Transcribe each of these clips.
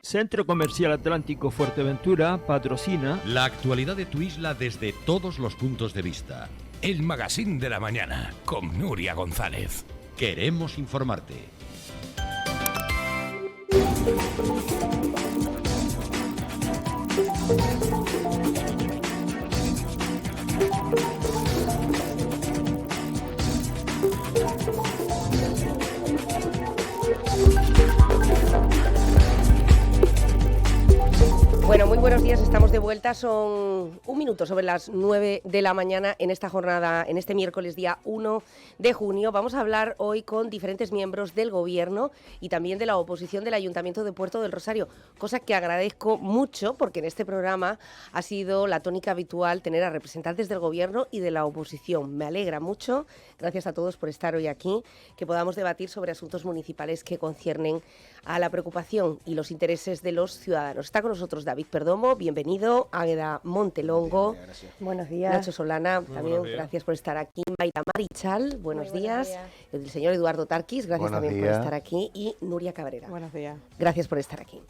Centro Comercial Atlántico Fuerteventura patrocina la actualidad de tu isla desde todos los puntos de vista. El Magazín de la Mañana con Nuria González. Queremos informarte. Bueno, muy buenos días, estamos de vuelta, son un minuto sobre las 9 de la mañana en esta jornada, en este miércoles día 1 de junio. Vamos a hablar hoy con diferentes miembros del Gobierno y también de la oposición del Ayuntamiento de Puerto del Rosario, cosa que agradezco mucho porque en este programa ha sido la tónica habitual tener a representantes del Gobierno y de la oposición. Me alegra mucho, gracias a todos por estar hoy aquí, que podamos debatir sobre asuntos municipales que conciernen a la preocupación y los intereses de los ciudadanos. Está con nosotros David Perdomo, bienvenido. Águeda Montelongo. Buenos días. Nacho Solana, también gracias por estar aquí. Mayra Marichal, buenos días. El señor Eduardo Tarquis, gracias también por estar aquí. Y Nuria Cabrera. Buenos días. Gracias por estar aquí.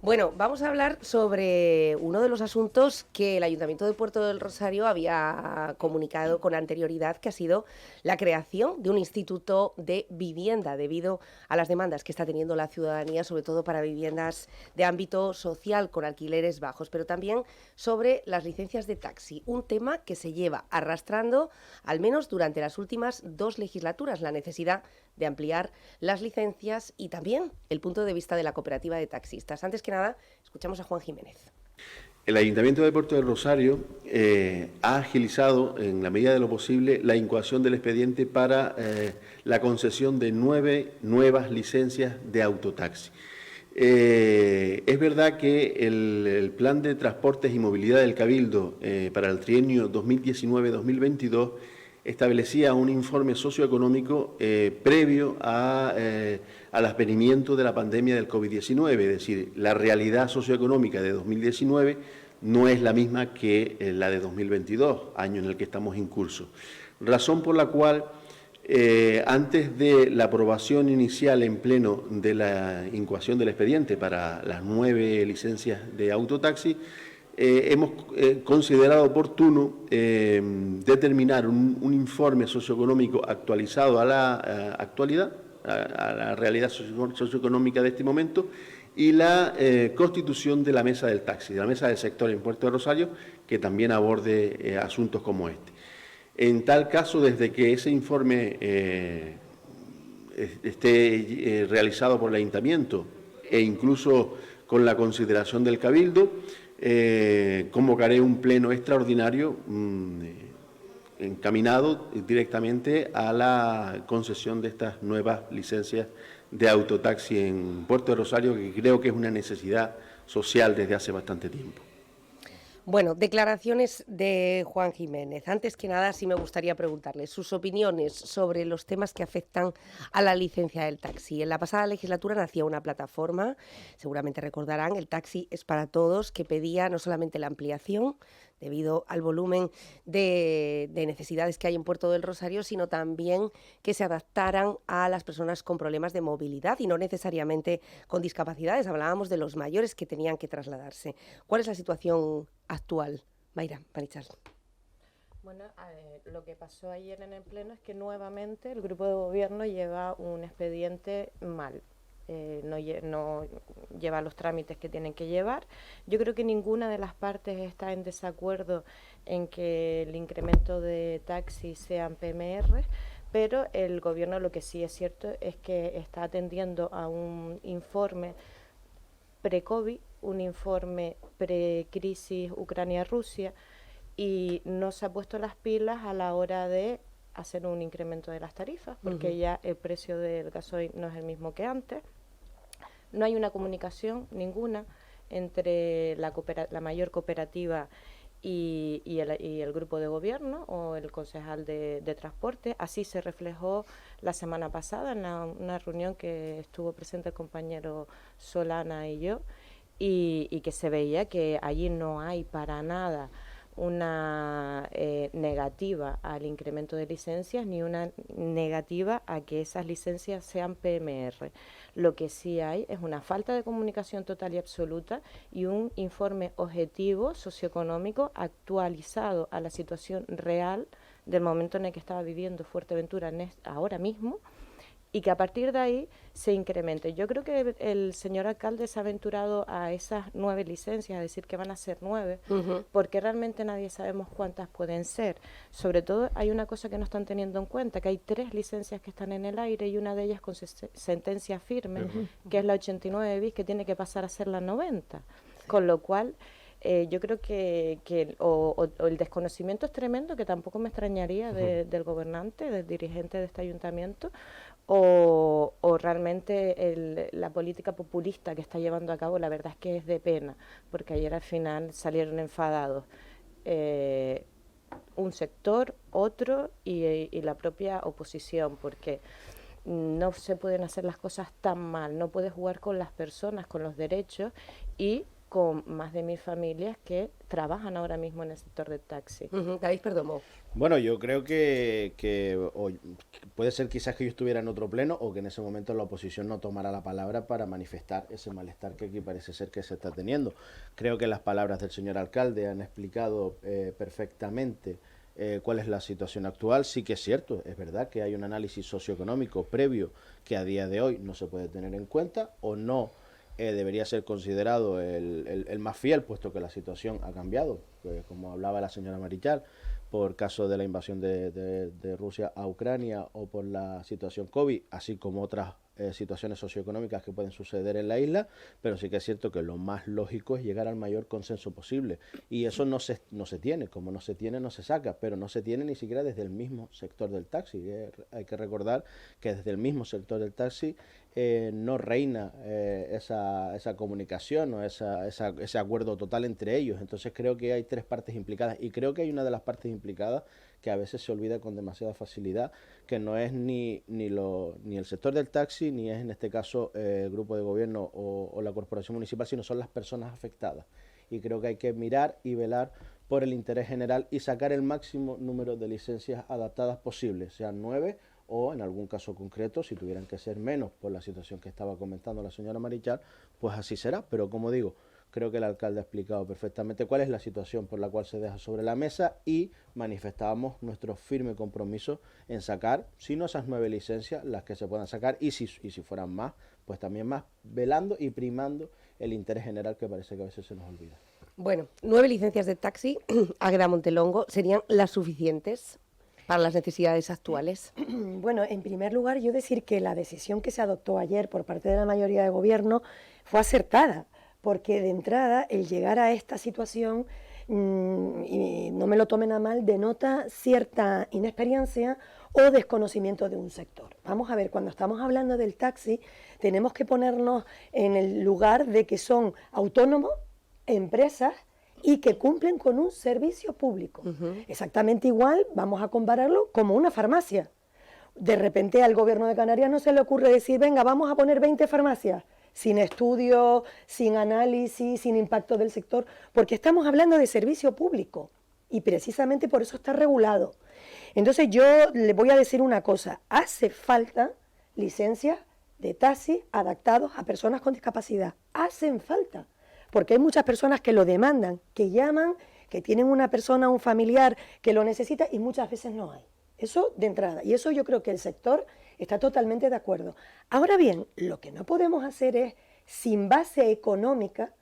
Bueno, vamos a hablar sobre uno de los asuntos que el Ayuntamiento de Puerto del Rosario había comunicado con anterioridad, que ha sido la creación de un instituto de vivienda debido a las demandas que está teniendo la ciudadanía, sobre todo para viviendas de ámbito social con alquileres bajos, pero también sobre las licencias de taxi, un tema que se lleva arrastrando al menos durante las últimas 2 legislaturas, la necesidad de ampliar las licencias y también el punto de vista de la cooperativa de taxistas. Antes que nada, escuchamos a Juan Jiménez. El Ayuntamiento de Puerto del Rosario ha agilizado, en la medida de lo posible, la incoación del expediente para la concesión de 9 nuevas licencias de autotaxi. Es verdad que el Plan de Transportes y Movilidad del Cabildo para el trienio 2019-2022 establecía un informe socioeconómico previo al advenimiento de la pandemia del COVID-19, es decir, la realidad socioeconómica de 2019 no es la misma que la de 2022, año en el que estamos en curso. Razón por la cual, antes de la aprobación inicial en pleno de la incoación del expediente para las 9 licencias de autotaxi, hemos considerado oportuno determinar un informe socioeconómico actualizado a la actualidad, a la realidad socioeconómica de este momento, y la constitución de la mesa del taxi, de la mesa del sector en Puerto de Rosario, que también aborde asuntos como este. En tal caso, desde que ese informe esté realizado por el Ayuntamiento e incluso con la consideración del Cabildo, convocaré un pleno extraordinario encaminado directamente a la concesión de estas nuevas licencias de autotaxi en Puerto de Rosario, que creo que es una necesidad social desde hace bastante tiempo. Bueno, declaraciones de Juan Jiménez. Antes que nada, sí me gustaría preguntarle sus opiniones sobre los temas que afectan a la licencia del taxi. En la pasada legislatura nacía una plataforma, seguramente recordarán, el Taxi es para Todos, que pedía no solamente la ampliación debido al volumen de necesidades que hay en Puerto del Rosario, sino también que se adaptaran a las personas con problemas de movilidad y no necesariamente con discapacidades. Hablábamos de los mayores que tenían que trasladarse. ¿Cuál es la situación actual? Mayra Marichal. Bueno, lo que pasó ayer en el Pleno es que nuevamente el Grupo de Gobierno lleva un expediente mal. No lleva los trámites que tienen que llevar. Yo creo que ninguna de las partes está en desacuerdo en que el incremento de taxis sean PMR, pero el Gobierno lo que sí es cierto es que está atendiendo a un informe pre-COVID, un informe pre-crisis Ucrania-Rusia, y no se ha puesto las pilas a la hora de hacer un incremento de las tarifas, porque ya el precio del gasoil no es el mismo que antes. No hay una comunicación ninguna entre la mayor cooperativa y el grupo de gobierno o el concejal de transporte. Así se reflejó la semana pasada en una reunión que estuvo presente el compañero Solana y yo, y que se veía que allí no hay para nada una negativa al incremento de licencias ni una negativa a que esas licencias sean PMR. Lo que sí hay es una falta de comunicación total y absoluta y un informe objetivo socioeconómico actualizado a la situación real del momento en el que estaba viviendo Fuerteventura ahora mismo, y que a partir de ahí se incremente. Yo creo que el señor alcalde se ha aventurado a esas 9 licencias, a decir que van a ser 9, porque realmente nadie sabemos cuántas pueden ser. Sobre todo hay una cosa que no están teniendo en cuenta, que hay 3 licencias que están en el aire y una de ellas con sentencia firme, que es la 89 bis, que tiene que pasar a ser la 90. Con lo cual, yo creo que el desconocimiento es tremendo, que tampoco me extrañaría del gobernante, del dirigente de este ayuntamiento, o realmente la política populista que está llevando a cabo. La verdad es que es de pena, porque ayer al final salieron enfadados un sector, otro y la propia oposición, porque no se pueden hacer las cosas tan mal, no puedes jugar con las personas, con los derechos y con más de 1000 familias que trabajan ahora mismo en el sector del taxi. David Perdomo. Bueno, yo creo que puede ser quizás que yo estuviera en otro pleno o que en ese momento la oposición no tomara la palabra para manifestar ese malestar que aquí parece ser que se está teniendo. Creo que las palabras del señor alcalde han explicado perfectamente cuál es la situación actual. Sí que es cierto, es verdad que hay un análisis socioeconómico previo que a día de hoy no se puede tener en cuenta o no debería ser considerado el más fiel, puesto que la situación ha cambiado, como hablaba la señora Marichal, por caso de la invasión de Rusia a Ucrania o por la situación COVID, así como otras situaciones socioeconómicas que pueden suceder en la isla, pero sí que es cierto que lo más lógico es llegar al mayor consenso posible, y eso no se tiene, como no se tiene no se saca, pero no se tiene ni siquiera desde el mismo sector del taxi. Hay que recordar que desde el mismo sector del taxi no reina esa comunicación o ese acuerdo total entre ellos. Entonces creo que hay 3 partes implicadas, y creo que hay una de las partes implicadas que a veces se olvida con demasiada facilidad, que no es ni el sector del taxi, ni es en este caso el grupo de gobierno o la corporación municipal, sino son las personas afectadas. Y creo que hay que mirar y velar por el interés general y sacar el máximo número de licencias adaptadas posibles, sean 9 o en algún caso concreto, si tuvieran que ser menos por la situación que estaba comentando la señora Marichal, pues así será. Pero como digo, creo que el alcalde ha explicado perfectamente cuál es la situación por la cual se deja sobre la mesa, y manifestábamos nuestro firme compromiso en sacar, si no esas 9 licencias, las que se puedan sacar, y si fueran más, pues también más, velando y primando el interés general, que parece que a veces se nos olvida. Bueno, 9 licencias de taxi, Águeda Montelongo, ¿serían las suficientes para las necesidades actuales? Bueno, en primer lugar, yo decir que la decisión que se adoptó ayer por parte de la mayoría de gobierno fue acertada, porque de entrada el llegar a esta situación, y no me lo tomen a mal, denota cierta inexperiencia o desconocimiento de un sector. Vamos a ver, cuando estamos hablando del taxi, tenemos que ponernos en el lugar de que son autónomos, empresas, y que cumplen con un servicio público. Exactamente igual, vamos a compararlo como una farmacia. De repente al gobierno de Canarias no se le ocurre decir, venga, vamos a poner 20 farmacias, sin estudio, sin análisis, sin impacto del sector, porque estamos hablando de servicio público y precisamente por eso está regulado. Entonces yo le voy a decir una cosa, hace falta licencias de taxi adaptados a personas con discapacidad, hacen falta. Porque hay muchas personas que lo demandan, que llaman, que tienen una persona, un familiar que lo necesita y muchas veces no hay. Eso de entrada. Y eso yo creo que el sector está totalmente de acuerdo. Ahora bien, lo que no podemos hacer es, sin base económica,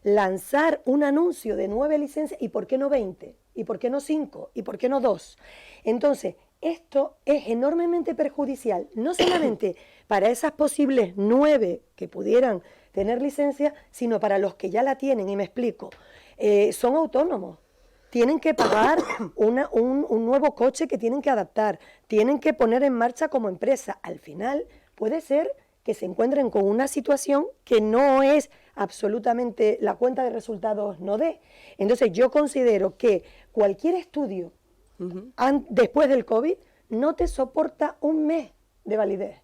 lanzar un anuncio de 9 licencias y ¿por qué no 20? ¿Y por qué no 5? ¿Y por qué no 2? Entonces, esto es enormemente perjudicial, no solamente para esas posibles 9 que pudieran tener licencia, sino para los que ya la tienen, y me explico. Son autónomos, tienen que pagar un nuevo coche que tienen que adaptar, tienen que poner en marcha como empresa. Al final puede ser que se encuentren con una situación que no es absolutamente, la cuenta de resultados no dé. Entonces yo considero que cualquier estudio después del COVID no te soporta un mes de validez.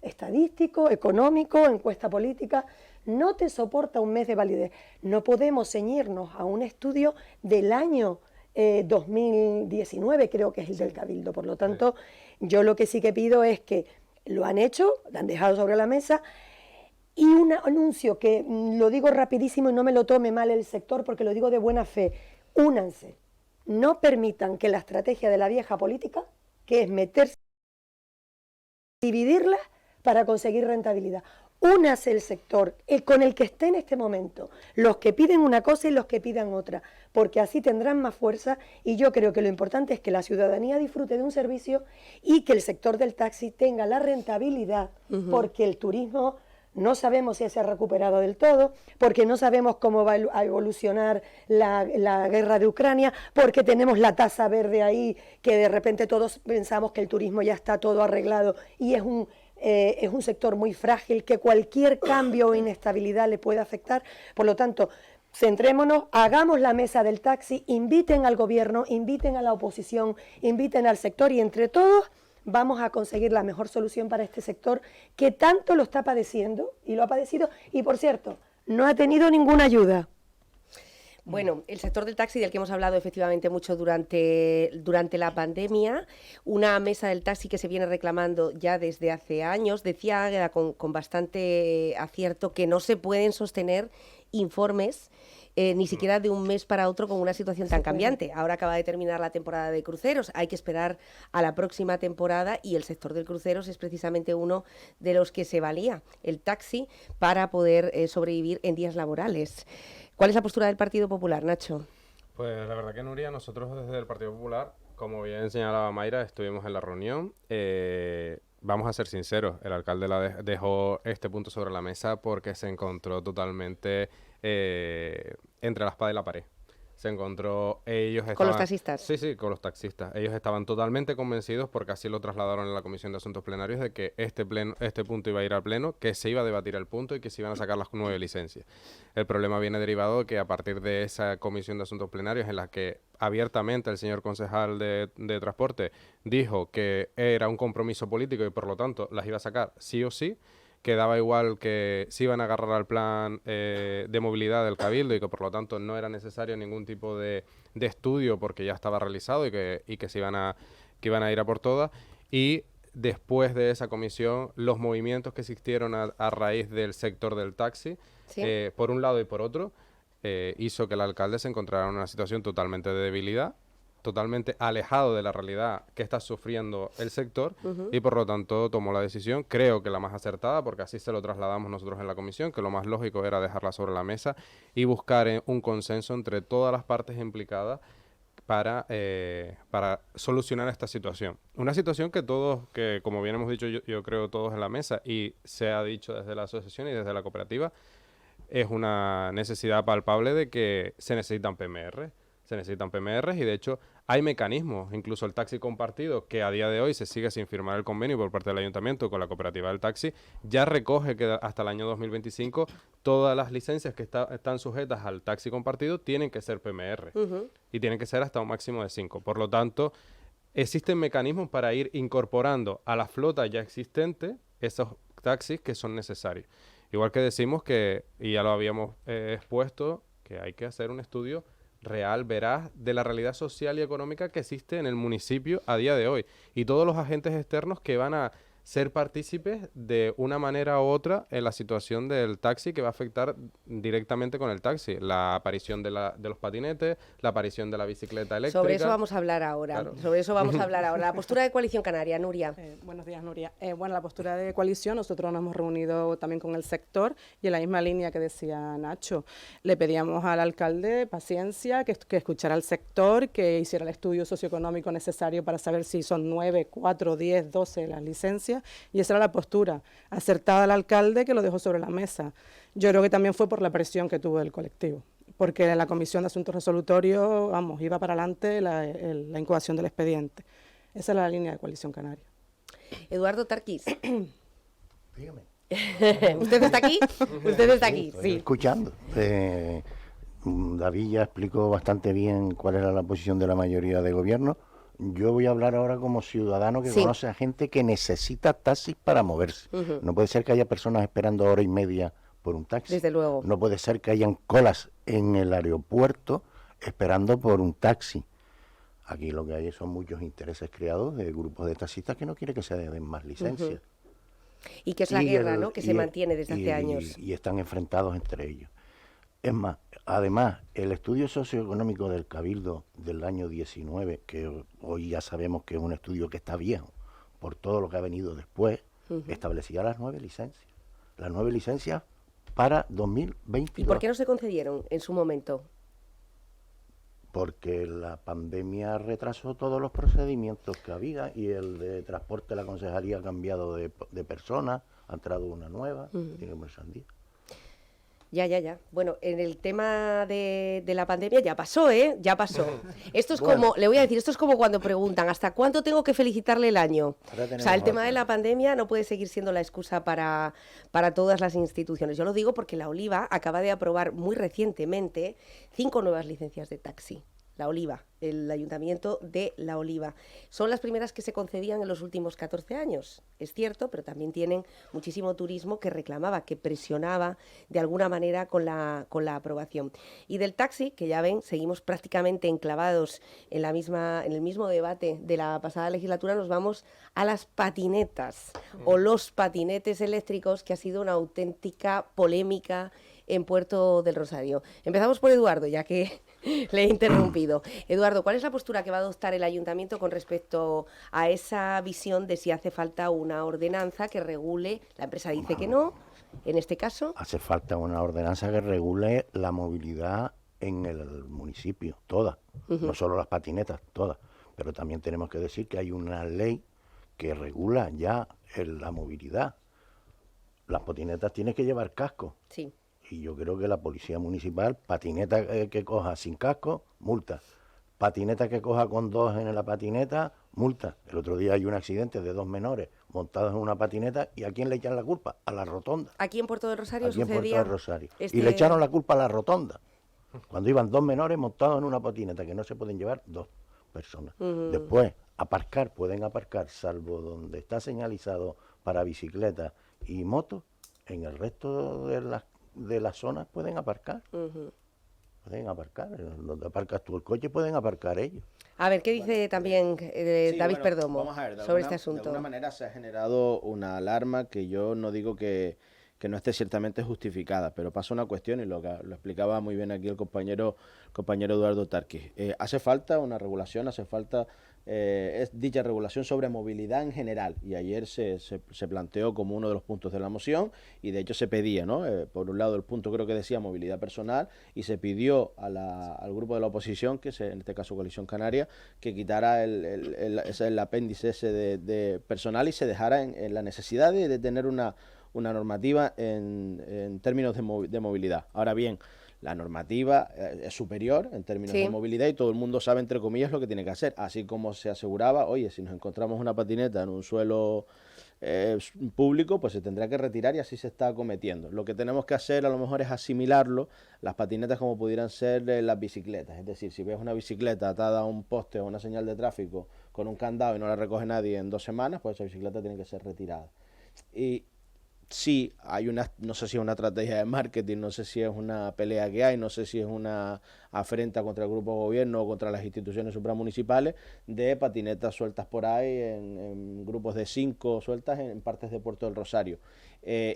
Estadístico, económico, encuesta política, no te soporta un mes de validez. No podemos ceñirnos a un estudio del año 2019, creo que es el del Cabildo. Por lo tanto, yo lo que sí que pido es que lo han hecho, lo han dejado sobre la mesa, y un anuncio que lo digo rapidísimo y no me lo tome mal el sector porque lo digo de buena fe: únanse, no permitan que la estrategia de la vieja política, que es meterse, dividirla para conseguir rentabilidad. Únase el sector, con el que esté en este momento, los que piden una cosa y los que pidan otra, porque así tendrán más fuerza, y yo creo que lo importante es que la ciudadanía disfrute de un servicio y que el sector del taxi tenga la rentabilidad, porque el turismo no sabemos si se ha recuperado del todo, porque no sabemos cómo va a evolucionar la guerra de Ucrania, porque tenemos la tasa verde ahí, que de repente todos pensamos que el turismo ya está todo arreglado y es un sector muy frágil, que cualquier cambio o inestabilidad le puede afectar. Por lo tanto, centrémonos, hagamos la mesa del taxi, inviten al gobierno, inviten a la oposición, inviten al sector, y entre todos vamos a conseguir la mejor solución para este sector que tanto lo está padeciendo y lo ha padecido, y por cierto, no ha tenido ninguna ayuda. Bueno, el sector del taxi, del que hemos hablado efectivamente mucho durante la pandemia, una mesa del taxi que se viene reclamando ya desde hace años. Decía Águeda con bastante acierto que no se pueden sostener informes ni siquiera de un mes para otro con una situación tan cambiante. Ahora acaba de terminar la temporada de cruceros, hay que esperar a la próxima temporada, y el sector del cruceros es precisamente uno de los que se valía el taxi para poder sobrevivir en días laborales. ¿Cuál es la postura del Partido Popular, Nacho? Pues la verdad que, Nuria, nosotros desde el Partido Popular, como bien señalaba Mayra, estuvimos en la reunión. Vamos a ser sinceros, el alcalde dejó este punto sobre la mesa porque se encontró totalmente entre la espada y la pared. Se encontró, ellos estaban... ¿Con los taxistas? Sí, con los taxistas. Ellos estaban totalmente convencidos, porque así lo trasladaron en la Comisión de Asuntos Plenarios, de que este punto iba a ir al Pleno, que se iba a debatir el punto y que se iban a sacar las 9 licencias. El problema viene derivado de que a partir de esa Comisión de Asuntos Plenarios, en la que abiertamente el señor concejal de Transporte dijo que era un compromiso político y por lo tanto las iba a sacar sí o sí, que daba igual que se iban a agarrar al plan de movilidad del Cabildo y que por lo tanto no era necesario ningún tipo de estudio porque ya estaba realizado y que iban a ir a por todas. Y después de esa comisión, los movimientos que existieron a raíz del sector del taxi, ¿sí? Por un lado y por otro, hizo que el alcalde se encontrara en una situación totalmente de debilidad, totalmente alejado de la realidad que está sufriendo el sector, y por lo tanto tomó la decisión, creo que la más acertada, porque así se lo trasladamos nosotros en la comisión, que lo más lógico era dejarla sobre la mesa y buscar un consenso entre todas las partes implicadas para solucionar esta situación. Una situación que todos, que como bien hemos dicho yo creo todos en la mesa, y se ha dicho desde la asociación y desde la cooperativa, es una necesidad palpable de que se necesitan PMR. Se necesitan PMRs y de hecho hay mecanismos, incluso el taxi compartido, que a día de hoy se sigue sin firmar el convenio por parte del ayuntamiento con la cooperativa del taxi, ya recoge que hasta el año 2025 todas las licencias que están sujetas al taxi compartido tienen que ser PMR y tienen que ser hasta un máximo de 5. Por lo tanto, existen mecanismos para ir incorporando a la flota ya existente esos taxis que son necesarios. Igual que decimos que, y ya lo habíamos expuesto, que hay que hacer un estudio real, veraz, de la realidad social y económica que existe en el municipio a día de hoy, y todos los agentes externos que van a ser partícipes de una manera u otra en la situación del taxi, que va a afectar directamente con el taxi, la aparición de los patinetes, la aparición de la bicicleta eléctrica. Sobre eso vamos a hablar ahora, claro. Sobre eso vamos a hablar ahora. La postura de Coalición Canaria, Nuria. Buenos días, Nuria. Bueno, la postura de coalición, nosotros nos hemos reunido también con el sector y en la misma línea que decía Nacho. Le pedíamos al alcalde paciencia, que escuchara al sector, que hiciera el estudio socioeconómico necesario para saber si son 9, 4, 10, 12 las licencias, y esa era la postura acertada del alcalde, que lo dejó sobre la mesa. Yo creo que también fue por la presión que tuvo el colectivo, porque en la Comisión de Asuntos Resolutorios, vamos, iba para adelante la incoación del expediente. Esa es la línea de Coalición Canaria. Eduardo Tarquís. Dígame. ¿Usted está aquí? Usted está aquí, sí. Escuchando. David ya explicó bastante bien cuál era la posición de la mayoría de gobierno. Yo voy a hablar ahora como ciudadano que conoce a gente que necesita taxis para moverse. No puede ser que haya personas esperando hora y media por un taxi. Desde luego. No puede ser que hayan colas en el aeropuerto esperando por un taxi. Aquí lo que hay son muchos intereses creados de grupos de taxistas que no quieren que se den más licencias. Y que es la guerra, ¿no?, que se mantiene desde hace años. Y están enfrentados entre ellos. Es más, además, el estudio socioeconómico del Cabildo del año 19, que hoy ya sabemos que es un estudio que está viejo, por todo lo que ha venido después, establecía las 9 licencias. Las 9 licencias para 2022. ¿Y por qué no se concedieron en su momento? Porque la pandemia retrasó todos los procedimientos que había y el de transporte, la concejalía ha cambiado de personas, ha entrado una nueva, tiene que ponerse al día. Ya. Bueno, en el tema de la pandemia ya pasó, ¿eh? Ya pasó. Esto es Bueno. como, le voy a decir, esto es como cuando preguntan, ¿hasta cuánto tengo que felicitarle el año? O sea, el tema de la pandemia no puede seguir siendo la excusa para todas las instituciones. Yo lo digo porque La Oliva acaba de aprobar muy recientemente 5 nuevas licencias de taxi. La Oliva, el Ayuntamiento de La Oliva. Son las primeras que se concedían en los últimos 14 años, es cierto, pero también tienen muchísimo turismo que reclamaba, que presionaba de alguna manera con la aprobación. Y del taxi, que ya ven, seguimos prácticamente enclavados en el mismo debate de la pasada legislatura, nos vamos a las patinetas o los patinetes eléctricos, que ha sido una auténtica polémica en Puerto del Rosario. Empezamos por Eduardo, ya que le he interrumpido. Eduardo, ¿cuál es la postura que va a adoptar el Ayuntamiento con respecto a esa visión de si hace falta una ordenanza que regule? La empresa dice que no, en este caso. Hace falta una ordenanza que regule la movilidad en el municipio, toda, no solo las patinetas, todas. Pero también tenemos que decir que hay una ley que regula ya la movilidad. Las patinetas tienen que llevar casco. Sí. Y yo creo que la policía municipal, patineta que coja sin casco, multa. Patineta que coja con 2 en la patineta, multa. El otro día hay un accidente de 2 menores montados en una patineta, ¿y a quién le echan la culpa? A la rotonda. Aquí en Puerto del Rosario Aquí en sucedía... Puerto del Rosario. Y le echaron la culpa a la rotonda. Cuando iban 2 menores montados en una patineta, que no se pueden llevar 2 personas. Después, aparcar, pueden aparcar, salvo donde está señalizado para bicicletas y motos, en el resto de las zonas pueden aparcar. Pueden aparcar. Donde aparcas tú el coche, pueden aparcar ellos. A ver, ¿qué dice también David Perdomo vamos a ver, sobre este asunto? De alguna manera se ha generado una alarma que yo no digo que no esté ciertamente justificada, pero pasa una cuestión, y lo explicaba muy bien aquí el compañero Eduardo Tarquis. Hace falta una regulación, hace falta dicha regulación sobre movilidad en general, y ayer se planteó como uno de los puntos de la moción, y de hecho se pedía, ¿no? Por un lado el punto creo que decía movilidad personal, y se pidió al grupo de la oposición, que en este caso Coalición Canaria, que quitara el apéndice ese de personal y se dejara en la necesidad de tener una normativa en términos de movilidad. Ahora bien, la normativa es superior en términos de movilidad y todo el mundo sabe, entre comillas, lo que tiene que hacer. Así como se aseguraba, oye, si nos encontramos una patineta en un suelo público, pues se tendrá que retirar, y así se está acometiendo. Lo que tenemos que hacer a lo mejor es asimilarlo, las patinetas, como pudieran ser las bicicletas. Es decir, si ves una bicicleta atada a un poste o una señal de tráfico con un candado y no la recoge nadie en 2 semanas, pues esa bicicleta tiene que ser retirada. Y sí, no sé si es una estrategia de marketing, no sé si es una pelea que hay, no sé si es una afrenta contra el grupo de gobierno o contra las instituciones supramunicipales, de patinetas sueltas por ahí en grupos de 5 sueltas en partes de Puerto del Rosario.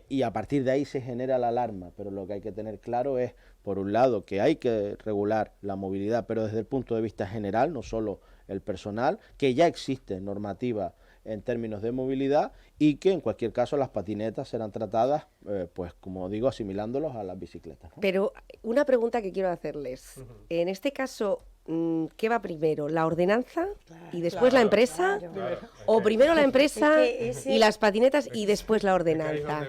Y a partir de ahí se genera la alarma, pero lo que hay que tener claro es, por un lado, que hay que regular la movilidad, pero desde el punto de vista general, no solo el personal, que ya existe normativa en términos de movilidad, y que en cualquier caso las patinetas serán tratadas, pues como digo, asimilándolos a las bicicletas, ¿no? Pero una pregunta que quiero hacerles. En este caso, ¿qué va primero? ¿La ordenanza y después la empresa? ¿O primero la empresa y las patinetas y después la ordenanza?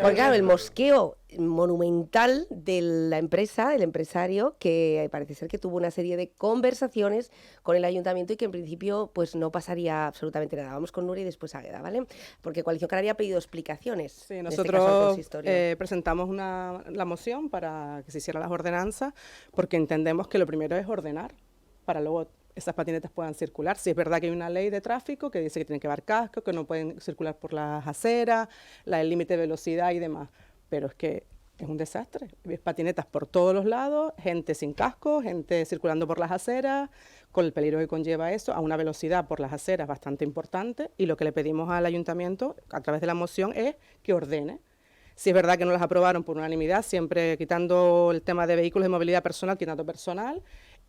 Porque claro, el mosqueo monumental de la empresa, del empresario, que parece ser que tuvo una serie de conversaciones con el ayuntamiento y que en principio pues no pasaría absolutamente nada. Vamos con Nuria y después Águeda, ¿vale? Porque Coalición Canaria ha pedido explicaciones. Sí, nosotros presentamos la moción para que se hicieran las ordenanzas, porque entendemos que lo primero es ordenar para luego esas patinetas puedan circular. Si es verdad que hay una ley de tráfico que dice que tienen que llevar casco, que no pueden circular por las aceras, el límite de velocidad y demás, pero es que es un desastre. Ves patinetas por todos los lados, gente sin casco, gente circulando por las aceras, con el peligro que conlleva eso, a una velocidad por las aceras bastante importante, y lo que le pedimos al ayuntamiento, a través de la moción, es que ordene. Si es verdad que no las aprobaron por unanimidad, siempre quitando el tema de vehículos de movilidad personal, quitando personal,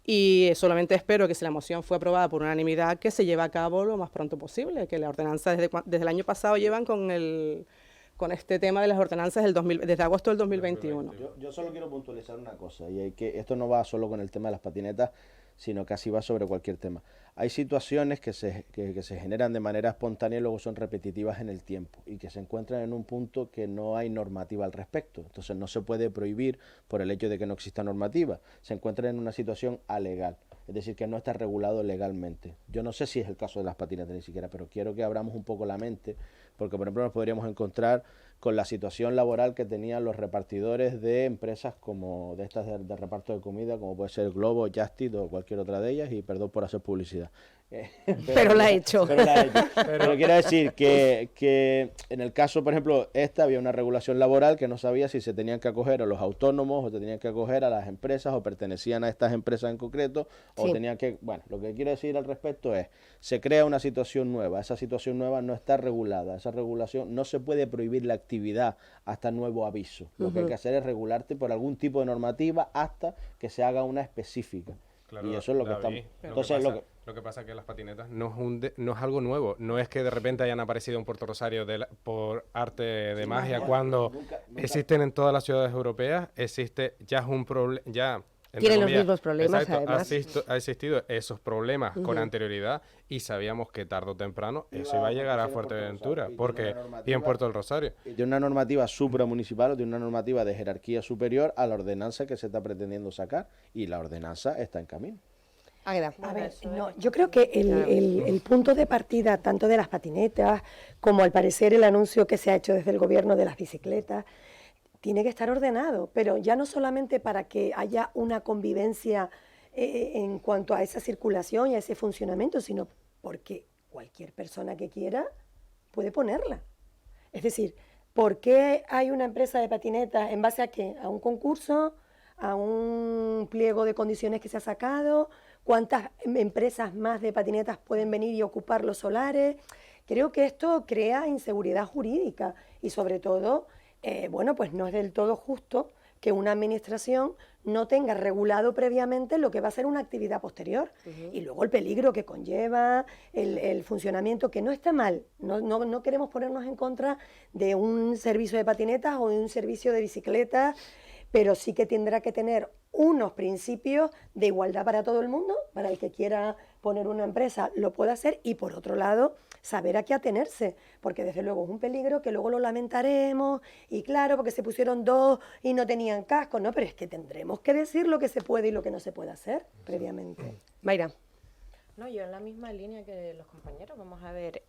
y solamente espero que si la moción fue aprobada por unanimidad, que se lleve a cabo lo más pronto posible, que la ordenanza desde el año pasado llevan con este tema de las ordenanzas desde agosto del 2021. Yo solo quiero puntualizar una cosa, y esto no va solo con el tema de las patinetas, sino casi va sobre cualquier tema. Hay situaciones que se generan de manera espontánea y luego son repetitivas en el tiempo y que se encuentran en un punto que no hay normativa al respecto. Entonces no se puede prohibir por el hecho de que no exista normativa. Se encuentran en una situación alegal, es decir, que no está regulado legalmente. Yo no sé si es el caso de las patinetas ni siquiera, pero quiero que abramos un poco la mente, porque por ejemplo nos podríamos encontrar con la situación laboral que tenían los repartidores de empresas como de estas de reparto de comida, como puede ser Globo, Justit o cualquier otra de ellas, y perdón por hacer publicidad. Pero la he hecho. Pero quiero decir que en el caso, por ejemplo, había una regulación laboral que no sabía si se tenían que acoger a los autónomos o se tenían que acoger a las empresas o pertenecían a estas empresas en concreto o tenían que... Bueno, lo que quiero decir al respecto es, se crea una situación nueva, esa situación nueva no está regulada, esa regulación no se puede prohibir la actividad hasta nuevo aviso. Lo que hay que hacer es regularte por algún tipo de normativa hasta que se haga una específica. Claro, y eso es lo que estamos... Entonces, lo que pasa es que las patinetas no es algo nuevo. No es que de repente hayan aparecido en Puerto Rosario por arte de magia, cuando nunca existen en todas las ciudades europeas. Existe, ya es un problema... Tienen los mismos problemas, exacto, además. Ha existido esos problemas con anterioridad y sabíamos que tarde o temprano eso iba a llegar a Fuerteventura y en Puerto del Rosario. De una normativa supramunicipal o de una normativa de jerarquía superior a la ordenanza que se está pretendiendo sacar, y la ordenanza está en camino. A ver, yo creo que el punto de partida tanto de las patinetas como al parecer el anuncio que se ha hecho desde el gobierno de las bicicletas tiene que estar ordenado, pero ya no solamente para que haya una convivencia en cuanto a esa circulación y a ese funcionamiento, sino porque cualquier persona que quiera puede ponerla. Es decir, ¿por qué hay una empresa de patinetas en base a qué? ¿A un concurso? ¿A un pliego de condiciones que se ha sacado? ¿Cuántas empresas más de patinetas pueden venir y ocupar los solares? Creo que esto crea inseguridad jurídica y sobre todo... pues no es del todo justo que una administración no tenga regulado previamente lo que va a ser una actividad posterior. Y luego el peligro que conlleva, el funcionamiento, que no está mal. No queremos ponernos en contra de un servicio de patinetas o de un servicio de bicicletas, pero sí que tendrá que tener unos principios de igualdad para todo el mundo, para el que quiera poner una empresa lo puede hacer, y por otro lado saber a qué atenerse, porque desde luego es un peligro que luego lo lamentaremos, y claro, porque se pusieron dos y no tenían casco, no, pero es que tendremos que decir lo que se puede y lo que no se puede hacer previamente. Mayra. No, yo en la misma línea que los compañeros, vamos a ver,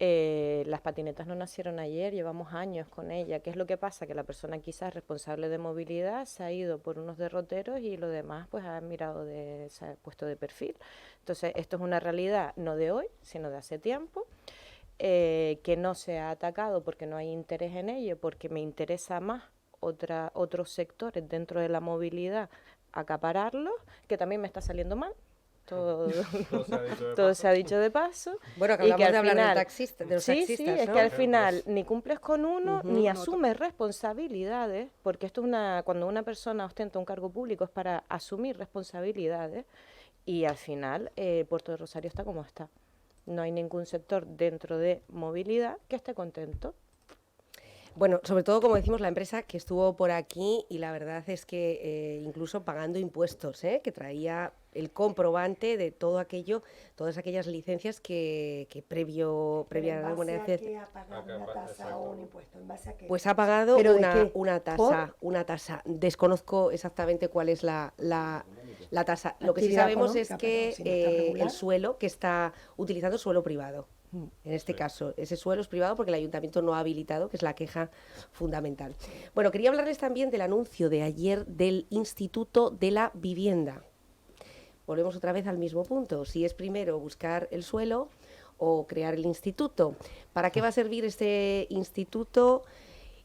las patinetas no nacieron ayer, llevamos años con ella. ¿Qué es lo que pasa? Que la persona quizás responsable de movilidad se ha ido por unos derroteros y lo demás pues se ha puesto de perfil. Entonces esto es una realidad no de hoy, sino de hace tiempo, que no se ha atacado porque no hay interés en ello, porque me interesa más otros sectores dentro de la movilidad acapararlos, que también me está saliendo mal. Todo se ha dicho de paso. Bueno, que hablamos de hablar de los taxistas, sí, es que al final ni cumples con uno, ni asumes responsabilidades, porque esto es cuando una persona ostenta un cargo público es para asumir responsabilidades, y al final Puerto de Rosario está como está. No hay ningún sector dentro de movilidad que esté contento. Bueno, sobre todo, como decimos, la empresa que estuvo por aquí, y la verdad es que incluso pagando impuestos, que traía el comprobante de todo aquello, todas aquellas licencias que previa alguna vez... ¿Ha pagado una tasa o un impuesto? ¿En base a qué? Pues ha pagado una tasa. Desconozco exactamente cuál es la tasa. Lo que sí sabemos es que el suelo que está utilizando es suelo privado. En este caso, ese suelo es privado porque el ayuntamiento no ha habilitado, que es la queja fundamental. Bueno, quería hablarles también del anuncio de ayer del Instituto de la Vivienda. Volvemos otra vez al mismo punto. Si es primero buscar el suelo o crear el instituto. ¿Para qué va a servir este instituto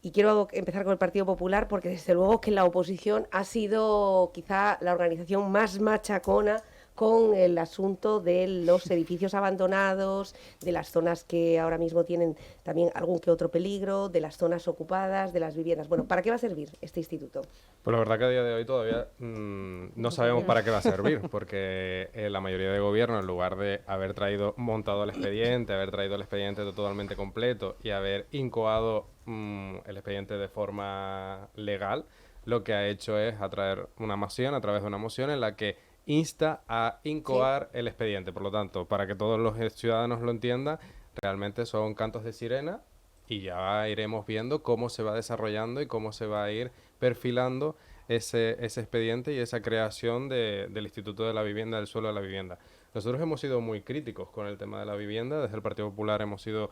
Y quiero empezar con el Partido Popular porque desde luego que la oposición ha sido quizá la organización más machacona con el asunto de los edificios abandonados, de las zonas que ahora mismo tienen también algún que otro peligro, de las zonas ocupadas, de las viviendas. Bueno, ¿para qué va a servir este instituto? Pues la verdad que a día de hoy todavía no sabemos para qué va a servir, porque la mayoría de gobierno, en lugar de haber montado el expediente, haber traído el expediente totalmente completo y haber incoado el expediente de forma legal, lo que ha hecho es atraer una moción, a través de una moción en la que insta a incoar el expediente. Por lo tanto, para que todos los ciudadanos lo entiendan, realmente son cantos de sirena y ya iremos viendo cómo se va desarrollando y cómo se va a ir perfilando ese expediente y esa creación del Instituto de la Vivienda, del Suelo de la Vivienda. Nosotros hemos sido muy críticos con el tema de la vivienda. Desde el Partido Popular hemos sido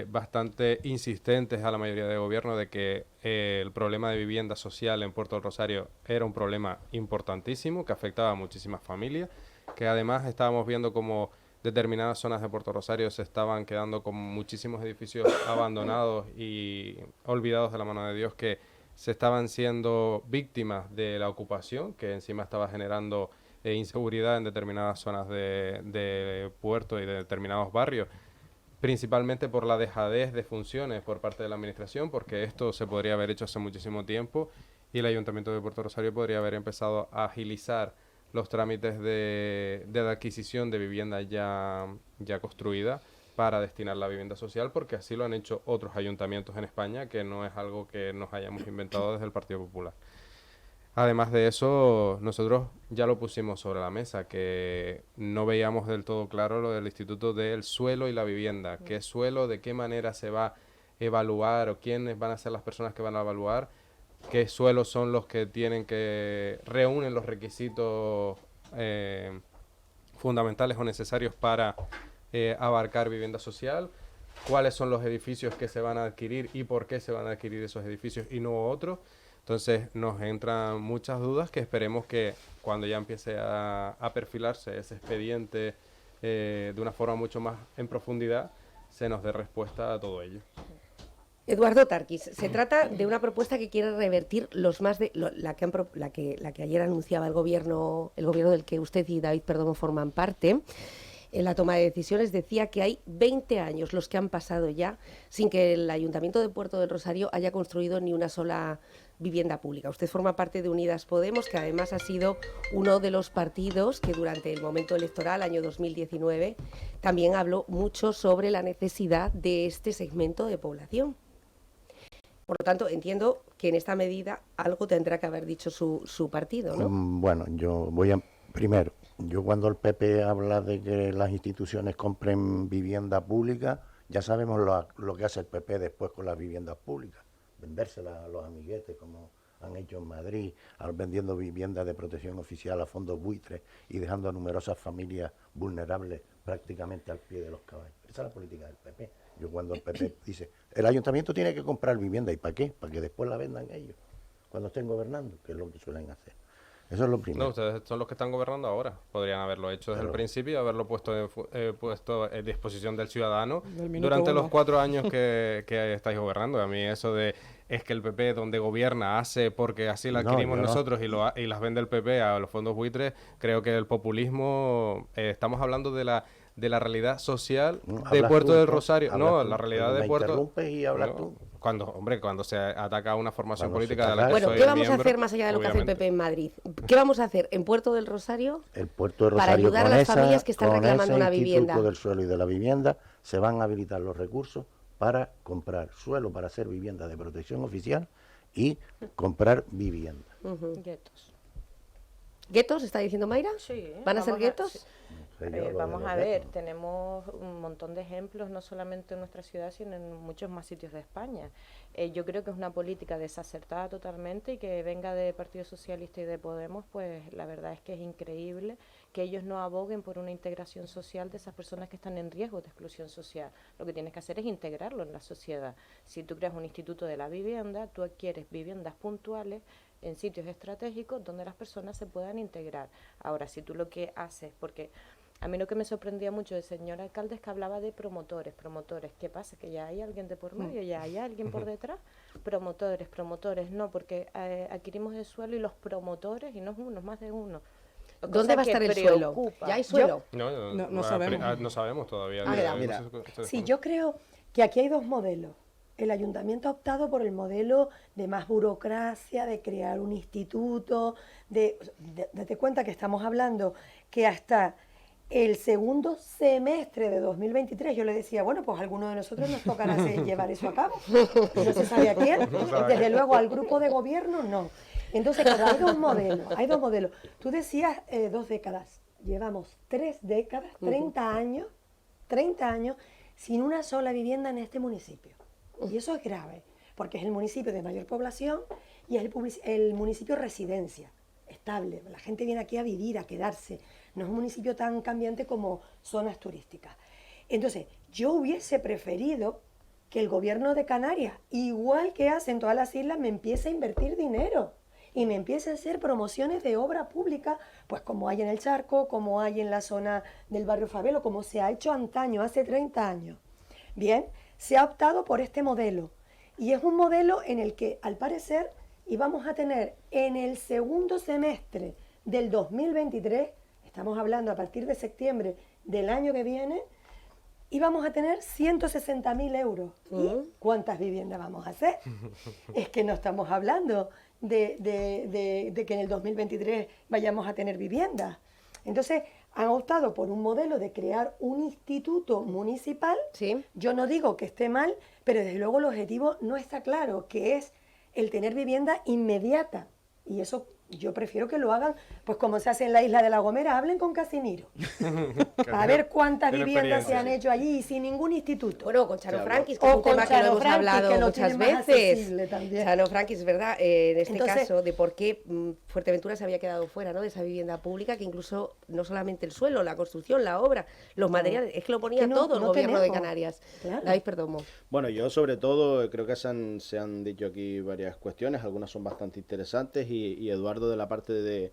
bastante insistentes a la mayoría de gobierno de que el problema de vivienda social en Puerto del Rosario era un problema importantísimo que afectaba a muchísimas familias, que además estábamos viendo como determinadas zonas de Puerto Rosario se estaban quedando con muchísimos edificios abandonados y olvidados de la mano de Dios, que se estaban siendo víctimas de la ocupación, que encima estaba generando inseguridad en determinadas zonas de puerto y de determinados barrios, principalmente por la dejadez de funciones por parte de la administración, porque esto se podría haber hecho hace muchísimo tiempo y el Ayuntamiento de Puerto Rosario podría haber empezado a agilizar los trámites de adquisición de vivienda ya construida para destinar la vivienda social, porque así lo han hecho otros ayuntamientos en España, que no es algo que nos hayamos inventado desde el Partido Popular. Además de eso, nosotros ya lo pusimos sobre la mesa, que no veíamos del todo claro lo del Instituto del Suelo y la Vivienda. ¿Qué suelo? ¿De qué manera se va a evaluar? ¿O quiénes van a ser las personas que van a evaluar? ¿Qué suelos son los que reúnen los requisitos fundamentales o necesarios para abarcar vivienda social? ¿Cuáles son los edificios que se van a adquirir y por qué se van a adquirir esos edificios y no otros? Entonces nos entran muchas dudas que esperemos que cuando ya empiece a perfilarse ese expediente de una forma mucho más en profundidad, se nos dé respuesta a todo ello. Eduardo Tarquis, se trata de una propuesta que quiere revertir la que ayer anunciaba el gobierno del que usted y David Perdomo forman parte. En la toma de decisiones decía que hay 20 años los que han pasado ya sin que el Ayuntamiento de Puerto del Rosario haya construido ni una sola vivienda pública. Usted forma parte de Unidas Podemos, que además ha sido uno de los partidos que durante el momento electoral, año 2019, también habló mucho sobre la necesidad de este segmento de población. Por lo tanto, entiendo que en esta medida algo tendrá que haber dicho su partido, ¿no? Bueno, primero, cuando el PP habla de que las instituciones compren vivienda pública, ya sabemos lo que hace el PP después con las viviendas públicas, vendérselas a los amiguetes como han hecho en Madrid, vendiendo viviendas de protección oficial a fondos buitres y dejando a numerosas familias vulnerables prácticamente al pie de los caballos. Esa es la política del PP. Cuando el PP dice, el ayuntamiento tiene que comprar vivienda, ¿y para qué? Para que después la vendan ellos, cuando estén gobernando, que es lo que suelen hacer. Eso es lo primero. No, ustedes son los que están gobernando ahora. Podrían haberlo hecho desde el principio y haberlo puesto en disposición del ciudadano durante los 4 años que estáis gobernando. A mí eso de es que el PP donde gobierna hace porque así la adquirimos nosotros y las vende el PP a los fondos buitres, creo que el populismo, estamos hablando de la realidad social de Puerto del Rosario. No, la realidad de Puerto... interrumpes y hablas tú. Cuando se ataca a una formación política de la que Bueno, soy ¿qué vamos miembro, a hacer más allá de lo que hace el PP en Madrid? ¿Qué vamos a hacer en Puerto del Rosario? El Puerto del Rosario, para ayudar a las familias que están reclamando una vivienda. Instituto del Suelo y de la Vivienda se van a habilitar los recursos para comprar suelo para hacer vivienda de protección oficial y comprar vivienda. Guetos. ¿Guetos, está diciendo Mayra? Sí. ¿Van a ser guetos? Sí. Vamos a ver, tenemos un montón de ejemplos, no solamente en nuestra ciudad, sino en muchos más sitios de España. Yo creo que es una política desacertada totalmente y que venga de Partido Socialista y de Podemos, pues la verdad es que es increíble que ellos no aboguen por una integración social de esas personas que están en riesgo de exclusión social. Lo que tienes que hacer es integrarlo en la sociedad. Si tú creas un instituto de la vivienda, tú adquieres viviendas puntuales en sitios estratégicos donde las personas se puedan integrar. Ahora, si tú lo que haces, porque A mí lo que me sorprendía mucho del señor alcalde es que hablaba de promotores. ¿Qué pasa? ¿Que ya hay alguien de por medio? ¿Ya hay alguien por detrás? Promotores, no, porque adquirimos el suelo y los promotores, y no es uno, es más de uno. ¿Dónde va a estar el suelo? ¿Ya hay suelo? No sabemos. No sabemos todavía. Mira, sí, yo creo que aquí hay dos modelos. El ayuntamiento ha optado por el modelo de más burocracia, de crear un instituto, date cuenta que estamos hablando que hasta el segundo semestre de 2023 yo le decía, bueno, pues a alguno de nosotros nos tocará llevar eso a cabo. No se sabe a quién, desde luego al grupo de gobierno no. Entonces, claro, hay dos modelos. Tú decías 2 décadas, llevamos 3 décadas, 30 años sin una sola vivienda en este municipio. Y eso es grave, porque es el municipio de mayor población y es el municipio residencia, estable. La gente viene aquí a vivir, a quedarse. No es un municipio tan cambiante como zonas turísticas. Entonces, yo hubiese preferido que el gobierno de Canarias, igual que hace en todas las islas, me empiece a invertir dinero y me empiece a hacer promociones de obra pública, pues como hay en el Charco, como hay en la zona del barrio Fabelo, como se ha hecho antaño, hace 30 años. Bien, se ha optado por este modelo y es un modelo en el que, al parecer, íbamos a tener en el segundo semestre del 2023, estamos hablando a partir de septiembre del año que viene, íbamos a tener 160.000 euros. ¿Y cuántas viviendas vamos a hacer? Es que no estamos hablando de que en el 2023 vayamos a tener viviendas. Entonces, han optado por un modelo de crear un instituto municipal. Sí. Yo no digo que esté mal, pero desde luego el objetivo no está claro, que es el tener vivienda inmediata. Y eso yo prefiero que lo hagan, pues como se hace en la isla de La Gomera, hablen con Casimiro. A ver cuántas viviendas se han hecho allí sin ningún instituto. Bueno, con Chano Franquis, que es un tema que lo hemos hablado muchas veces. Chano Franquis, es verdad, en este caso, de por qué Fuerteventura se había quedado fuera, ¿no?, de esa vivienda pública, que incluso no solamente el suelo, la construcción, la obra, los materiales, es que lo ponía todo el gobierno de Canarias. Claro. David Perdomo. Bueno, yo sobre todo creo que se han dicho aquí varias cuestiones, algunas son bastante interesantes y Eduardo, de la parte del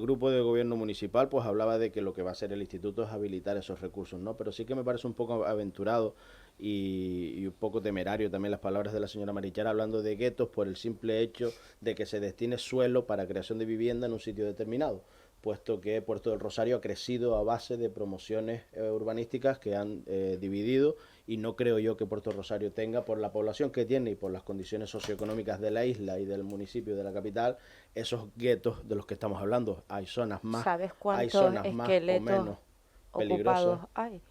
grupo de gobierno municipal, pues hablaba de que lo que va a hacer el instituto es habilitar esos recursos, ¿no? Pero sí que me parece un poco aventurado y un poco temerario también las palabras de la señora Marichara hablando de guetos por el simple hecho de que se destine suelo para creación de vivienda en un sitio determinado, puesto que Puerto del Rosario ha crecido a base de promociones urbanísticas que han dividido, y no creo yo que Puerto del Rosario tenga, por la población que tiene y por las condiciones socioeconómicas de la isla y del municipio de la capital, esos guetos de los que estamos hablando. Hay zonas más, hay zonas más o menos peligrosas. Hay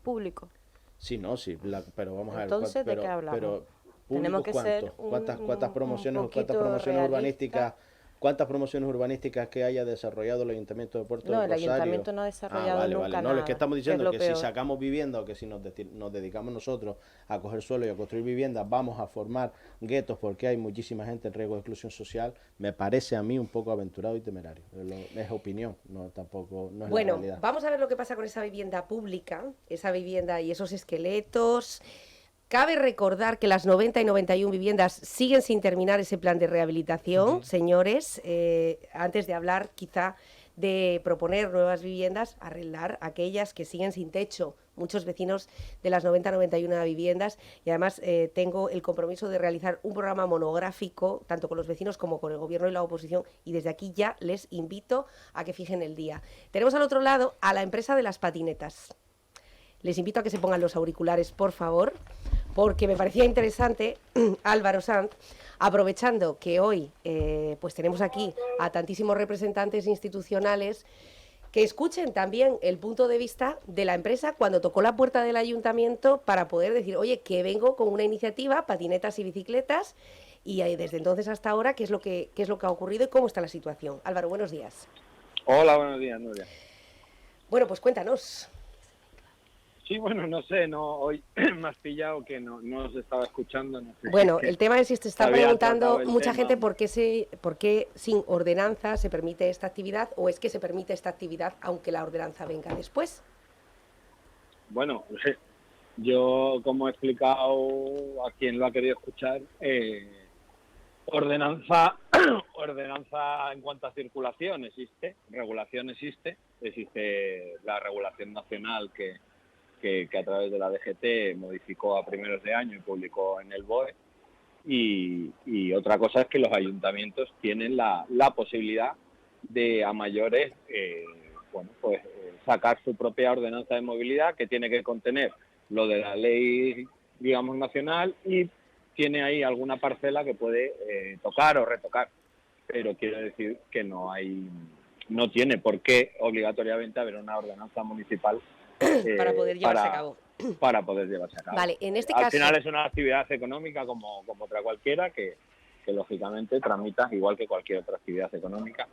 público. Sí, no, sí, pero vamos a ver. Entonces, ¿de qué hablamos? Pero tenemos que ser ¿Cuántas promociones urbanísticas? ¿Cuántas promociones urbanísticas que haya desarrollado el Ayuntamiento de Puerto del Rosario? No, el Ayuntamiento no ha desarrollado nunca nada. No, es que estamos diciendo que si sacamos vivienda o que si nos dedicamos nosotros a coger suelo y a construir viviendas, vamos a formar guetos porque hay muchísima gente en riesgo de exclusión social, me parece a mí un poco aventurado y temerario. Es opinión, tampoco es la realidad. Bueno, vamos a ver lo que pasa con esa vivienda pública, esa vivienda y esos esqueletos. Cabe recordar que las 90 y 91 viviendas siguen sin terminar ese plan de rehabilitación, señores. Antes de hablar quizá de proponer nuevas viviendas, arreglar aquellas que siguen sin techo. Muchos vecinos de las 90-91 viviendas, y además tengo el compromiso de realizar un programa monográfico tanto con los vecinos como con el gobierno y la oposición, y desde aquí ya les invito a que fijen el día. Tenemos al otro lado a la empresa de las patinetas. Les invito a que se pongan los auriculares, por favor, porque me parecía interesante, Álvaro Sanz, aprovechando que hoy pues tenemos aquí a tantísimos representantes institucionales, que escuchen también el punto de vista de la empresa cuando tocó la puerta del ayuntamiento para poder decir, oye, que vengo con una iniciativa, patinetas y bicicletas, y desde entonces hasta ahora, ¿qué es lo que ha ocurrido y cómo está la situación? Álvaro, buenos días. Hola, buenos días, Nuria. Bueno, pues cuéntanos. Sí, bueno, no sé, hoy me has pillado que no os estaba escuchando. No sé, bueno, el tema es si te está preguntando mucha gente por qué sin ordenanza se permite esta actividad, o es que se permite esta actividad aunque la ordenanza venga después. Bueno, yo, como he explicado a quien lo ha querido escuchar, ordenanza ordenanza en cuanto a circulación existe, regulación existe la regulación nacional que a través de la DGT modificó a primeros de año y publicó en el BOE, y otra cosa es que los ayuntamientos tienen la posibilidad de a mayores sacar su propia ordenanza de movilidad, que tiene que contener lo de la ley, digamos, nacional, y tiene ahí alguna parcela que puede tocar o retocar, pero quiero decir que no tiene por qué obligatoriamente haber una ordenanza municipal para poder llevarse a cabo. Para poder llevarse a cabo. Vale, en este Al caso... final es una actividad económica como otra cualquiera que lógicamente tramitas igual que cualquier otra actividad económica,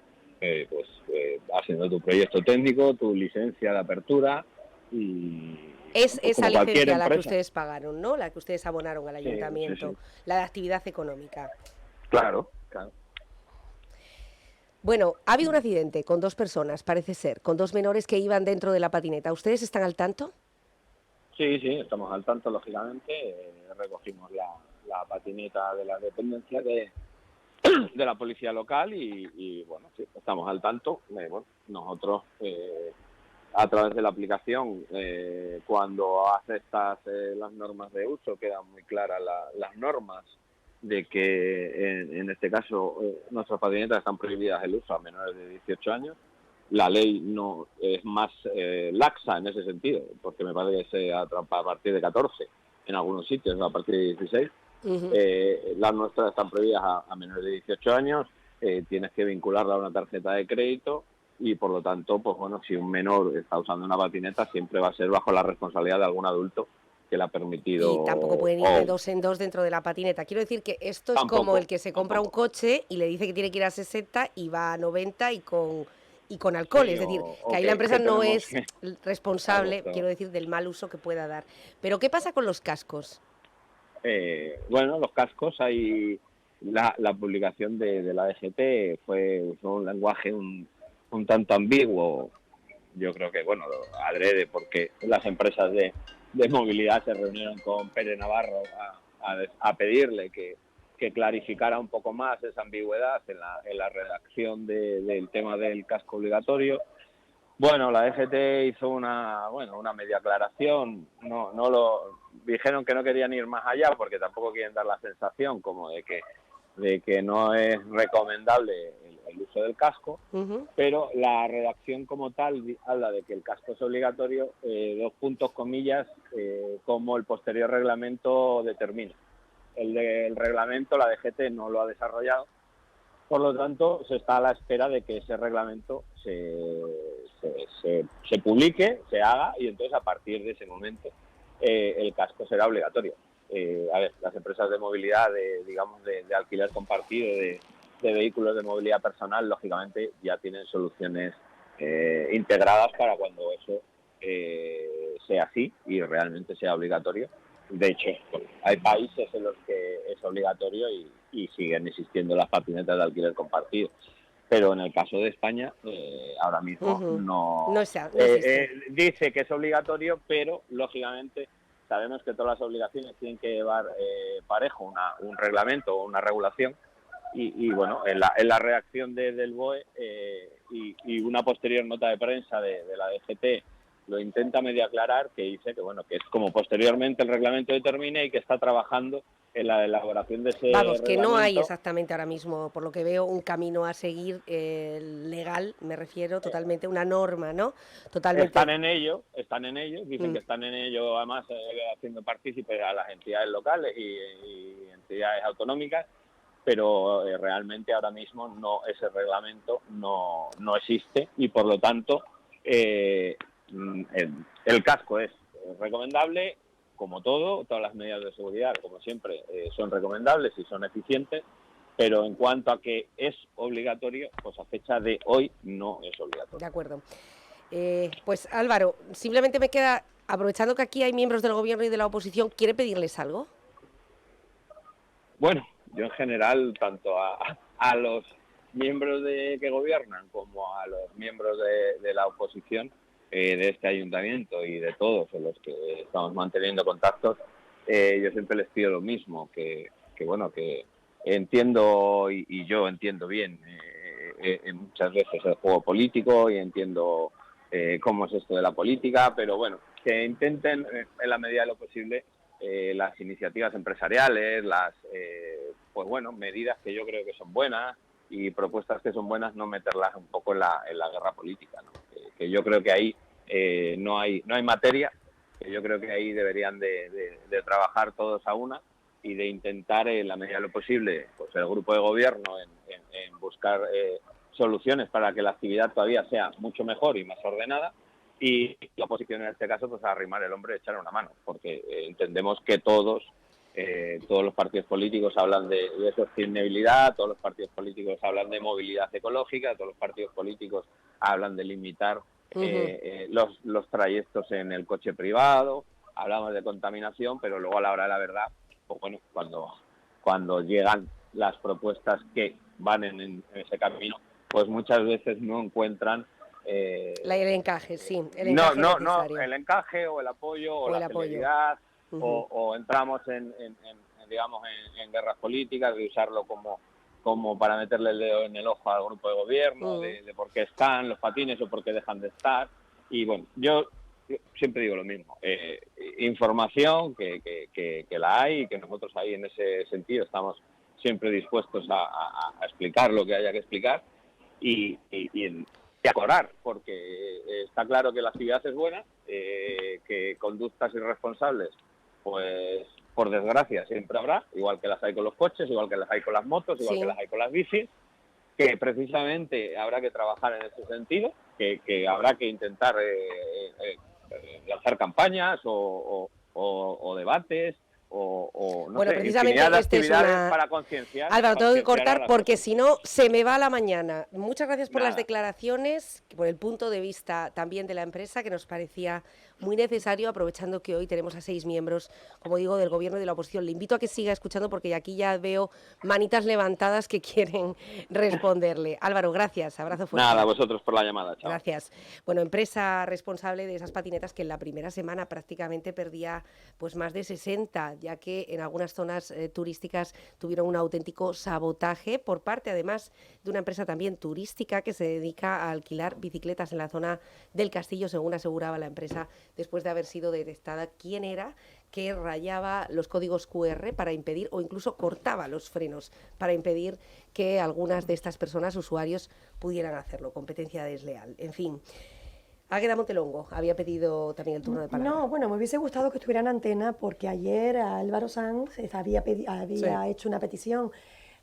haciendo tu proyecto técnico, tu licencia de apertura y... Es esa como licencia la que empresa. ustedes pagaron, ¿no? La que ustedes abonaron al ayuntamiento, sí. La de actividad económica. Claro. Bueno, ha habido un accidente con 2 personas, parece ser, con 2 menores que iban dentro de la patineta. ¿Ustedes están al tanto? Sí, estamos al tanto, lógicamente. Recogimos la patineta de la dependencia de la policía local y bueno, sí, estamos al tanto. Nosotros, a través de la aplicación, cuando aceptas las normas de uso, quedan muy claras las normas de que, en este caso, nuestras patinetas están prohibidas el uso a menores de 18 años. La ley no es más laxa en ese sentido, porque me parece que se atrapa a partir de 14, en algunos sitios a partir de 16. Las nuestras están prohibidas a menores de 18 años, tienes que vincularla a una tarjeta de crédito y por lo tanto, si un menor está usando una patineta siempre va a ser bajo la responsabilidad de algún adulto que le ha permitido... Y tampoco pueden ir de 2 en 2 dentro de la patineta. Quiero decir que esto es como el que se compra un coche y le dice que tiene que ir a 60 y va a 90 y con alcohol, es decir, que ahí la empresa no es responsable, quiero decir, del mal uso que pueda dar. Pero ¿qué pasa con los cascos? Los cascos, hay la publicación de la DGT fue un lenguaje un tanto ambiguo, yo creo que, adrede, porque las empresas de movilidad se reunieron con Pérez Navarro a pedirle que clarificara un poco más esa ambigüedad en la redacción del tema del casco obligatorio. La DGT hizo una media aclaración, dijeron que no querían ir más allá porque tampoco quieren dar la sensación como de que no es recomendable el uso del casco, pero la redacción como tal habla de que el casco es obligatorio, 2 puntos comillas, como el posterior reglamento determina. El reglamento la DGT no lo ha desarrollado, por lo tanto se está a la espera de que ese reglamento se publique, se haga y entonces a partir de ese momento el casco será obligatorio. Las empresas de movilidad, de alquiler compartido, de vehículos de movilidad personal, lógicamente ya tienen soluciones integradas para cuando eso sea así y realmente sea obligatorio. De hecho, hay países en los que es obligatorio y siguen existiendo las patinetas de alquiler compartido. Pero en el caso de España, ahora mismo no dice que es obligatorio, pero lógicamente sabemos que todas las obligaciones tienen que llevar parejo un reglamento o una regulación y en la redacción del BOE y una posterior nota de prensa de la DGT lo intenta medio aclarar, que dice que es como posteriormente el reglamento determine y que está trabajando en la elaboración de ese reglamento. Que no hay exactamente ahora mismo, por lo que veo, un camino a seguir legal, me refiero, totalmente, una norma, ¿no? Totalmente. Están en ello, dicen que están en ello, además haciendo partícipes a las entidades locales y entidades autonómicas, pero realmente ahora mismo ese reglamento no existe y por lo tanto el casco es recomendable, como todas las medidas de seguridad, como siempre, son recomendables y son eficientes, pero en cuanto a que es obligatorio, pues a fecha de hoy no es obligatorio. De acuerdo. Pues Álvaro, simplemente me queda, aprovechando que aquí hay miembros del gobierno y de la oposición, ¿quiere pedirles algo? Bueno, yo en general, tanto a los miembros que gobiernan como a los miembros de la oposición, de este ayuntamiento y de todos en los que estamos manteniendo contactos, yo siempre les pido lo mismo, que entiendo y yo entiendo bien muchas veces el juego político y entiendo cómo es esto de la política, pero bueno, que intenten en la medida de lo posible las iniciativas empresariales, pues bueno, medidas que yo creo que son buenas y propuestas que son buenas, no meterlas un poco en la guerra política, ¿no? Que yo creo que ahí no hay materia, que yo creo que ahí deberían de trabajar todos a una y de intentar en la medida de lo posible, pues el grupo de gobierno en buscar soluciones para que la actividad todavía sea mucho mejor y más ordenada, y la oposición en este caso pues a arrimar el hombro y echar una mano, porque entendemos que todos los partidos políticos hablan de sostenibilidad, todos los partidos políticos hablan de movilidad ecológica, todos los partidos políticos hablan de limitar los trayectos en el coche privado, hablamos de contaminación, pero luego a la hora de la verdad, pues bueno, cuando llegan las propuestas que van en ese camino, pues muchas veces no encuentran el encaje, sí. El encaje no, el encaje o el apoyo o la celeridad, o entramos digamos en guerras políticas, de usarlo como para meterle el dedo en el ojo al grupo de gobierno, de por qué están los patines o por qué dejan de estar. Y bueno, yo siempre digo lo mismo, información que la hay y que nosotros ahí en ese sentido estamos siempre dispuestos a explicar lo que haya que explicar y acordar, porque está claro que la actividad es buena, que conductas irresponsables, pues por desgracia siempre habrá, igual que las hay con los coches, igual que las hay con las motos, igual que las hay con las bicis, que precisamente habrá que trabajar en ese sentido, que habrá que intentar lanzar campañas o debates o no bueno, sé, precisamente infinidad de este actividades para concienciar. Álvaro, tengo que cortar porque si no se me va la mañana. Muchas gracias por las declaraciones, por el punto de vista también de la empresa, que nos parecía muy necesario, aprovechando que hoy tenemos a 6 miembros, como digo, del Gobierno y de la oposición. Le invito a que siga escuchando porque aquí ya veo manitas levantadas que quieren responderle. Álvaro, gracias, abrazo fuerte. Nada, a vosotros por la llamada, chao. Gracias. Bueno, empresa responsable de esas patinetas que en la primera semana prácticamente perdía pues más de 60, ya que en algunas zonas turísticas tuvieron un auténtico sabotaje por parte, además, de una empresa también turística que se dedica a alquilar bicicletas en la zona del Castillo, según aseguraba la empresa, después de haber sido detectada quién era que rayaba los códigos QR para impedir o incluso cortaba los frenos para impedir que algunas de estas personas, usuarios, pudieran hacerlo. Competencia desleal. En fin. Águeda Montelongo había pedido también el turno de palabra. No, bueno, me hubiese gustado que estuviera en antena porque ayer Álvaro Sanz había hecho una petición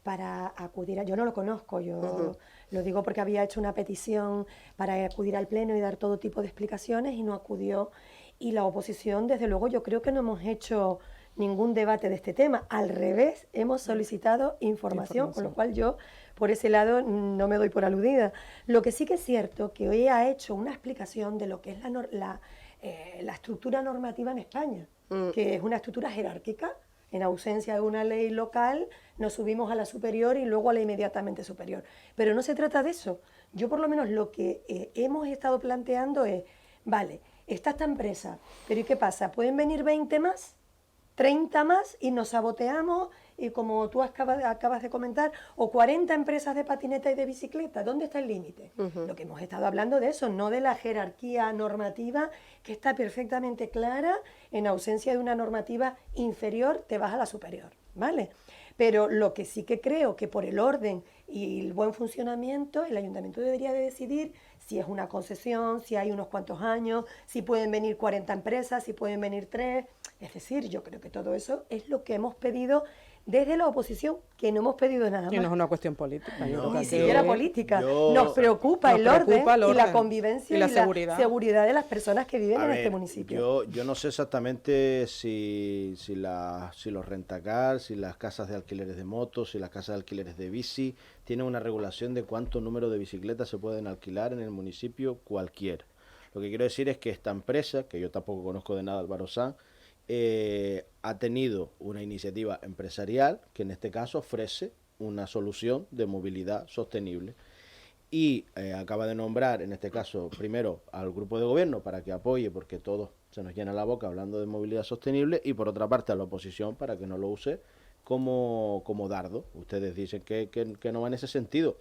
para acudir yo no lo conozco, yo lo digo porque había hecho una petición para acudir al Pleno y dar todo tipo de explicaciones y no acudió. Y la oposición, desde luego, yo creo que no hemos hecho ningún debate de este tema. Al revés, hemos solicitado información, con lo cual yo, por ese lado, no me doy por aludida. Lo que sí que es cierto, que hoy ha hecho una explicación de lo que es la estructura normativa en España, que es una estructura jerárquica. En ausencia de una ley local, nos subimos a la superior y luego a la inmediatamente superior. Pero no se trata de eso. Yo, por lo menos, lo que hemos estado planteando es, vale, está esta empresa, pero ¿y qué pasa? ¿Pueden venir 20 más? 30 más y nos saboteamos, y como tú acabas de comentar, o 40 empresas de patineta y de bicicleta. ¿Dónde está el límite? Lo que hemos estado hablando de eso, no de la jerarquía normativa, que está perfectamente clara. En ausencia de una normativa inferior, te vas a la superior, ¿vale? Pero lo que sí que creo que por el orden y el buen funcionamiento, el ayuntamiento debería de decidir si es una concesión, si hay unos cuantos años, si pueden venir 40 empresas, si pueden venir 3. Es decir, yo creo que todo eso es lo que hemos pedido desde la oposición, que no hemos pedido nada más. Y no es una cuestión política. Ni siquiera política. Nos preocupa el orden y la convivencia y la seguridad de las personas que viven en este municipio. Yo no sé exactamente si los rentacars, si las casas de alquileres de motos, si las casas de alquileres de bici tienen una regulación de cuánto número de bicicletas se pueden alquilar en el municipio cualquiera. Lo que quiero decir es que esta empresa, que yo tampoco conozco de nada, Álvaro Sanz, ha tenido una iniciativa empresarial que en este caso ofrece una solución de movilidad sostenible y acaba de nombrar en este caso primero al grupo de gobierno para que apoye, porque todos se nos llena la boca hablando de movilidad sostenible, y por otra parte a la oposición para que no lo use como dardo. Ustedes dicen que no va en ese sentido.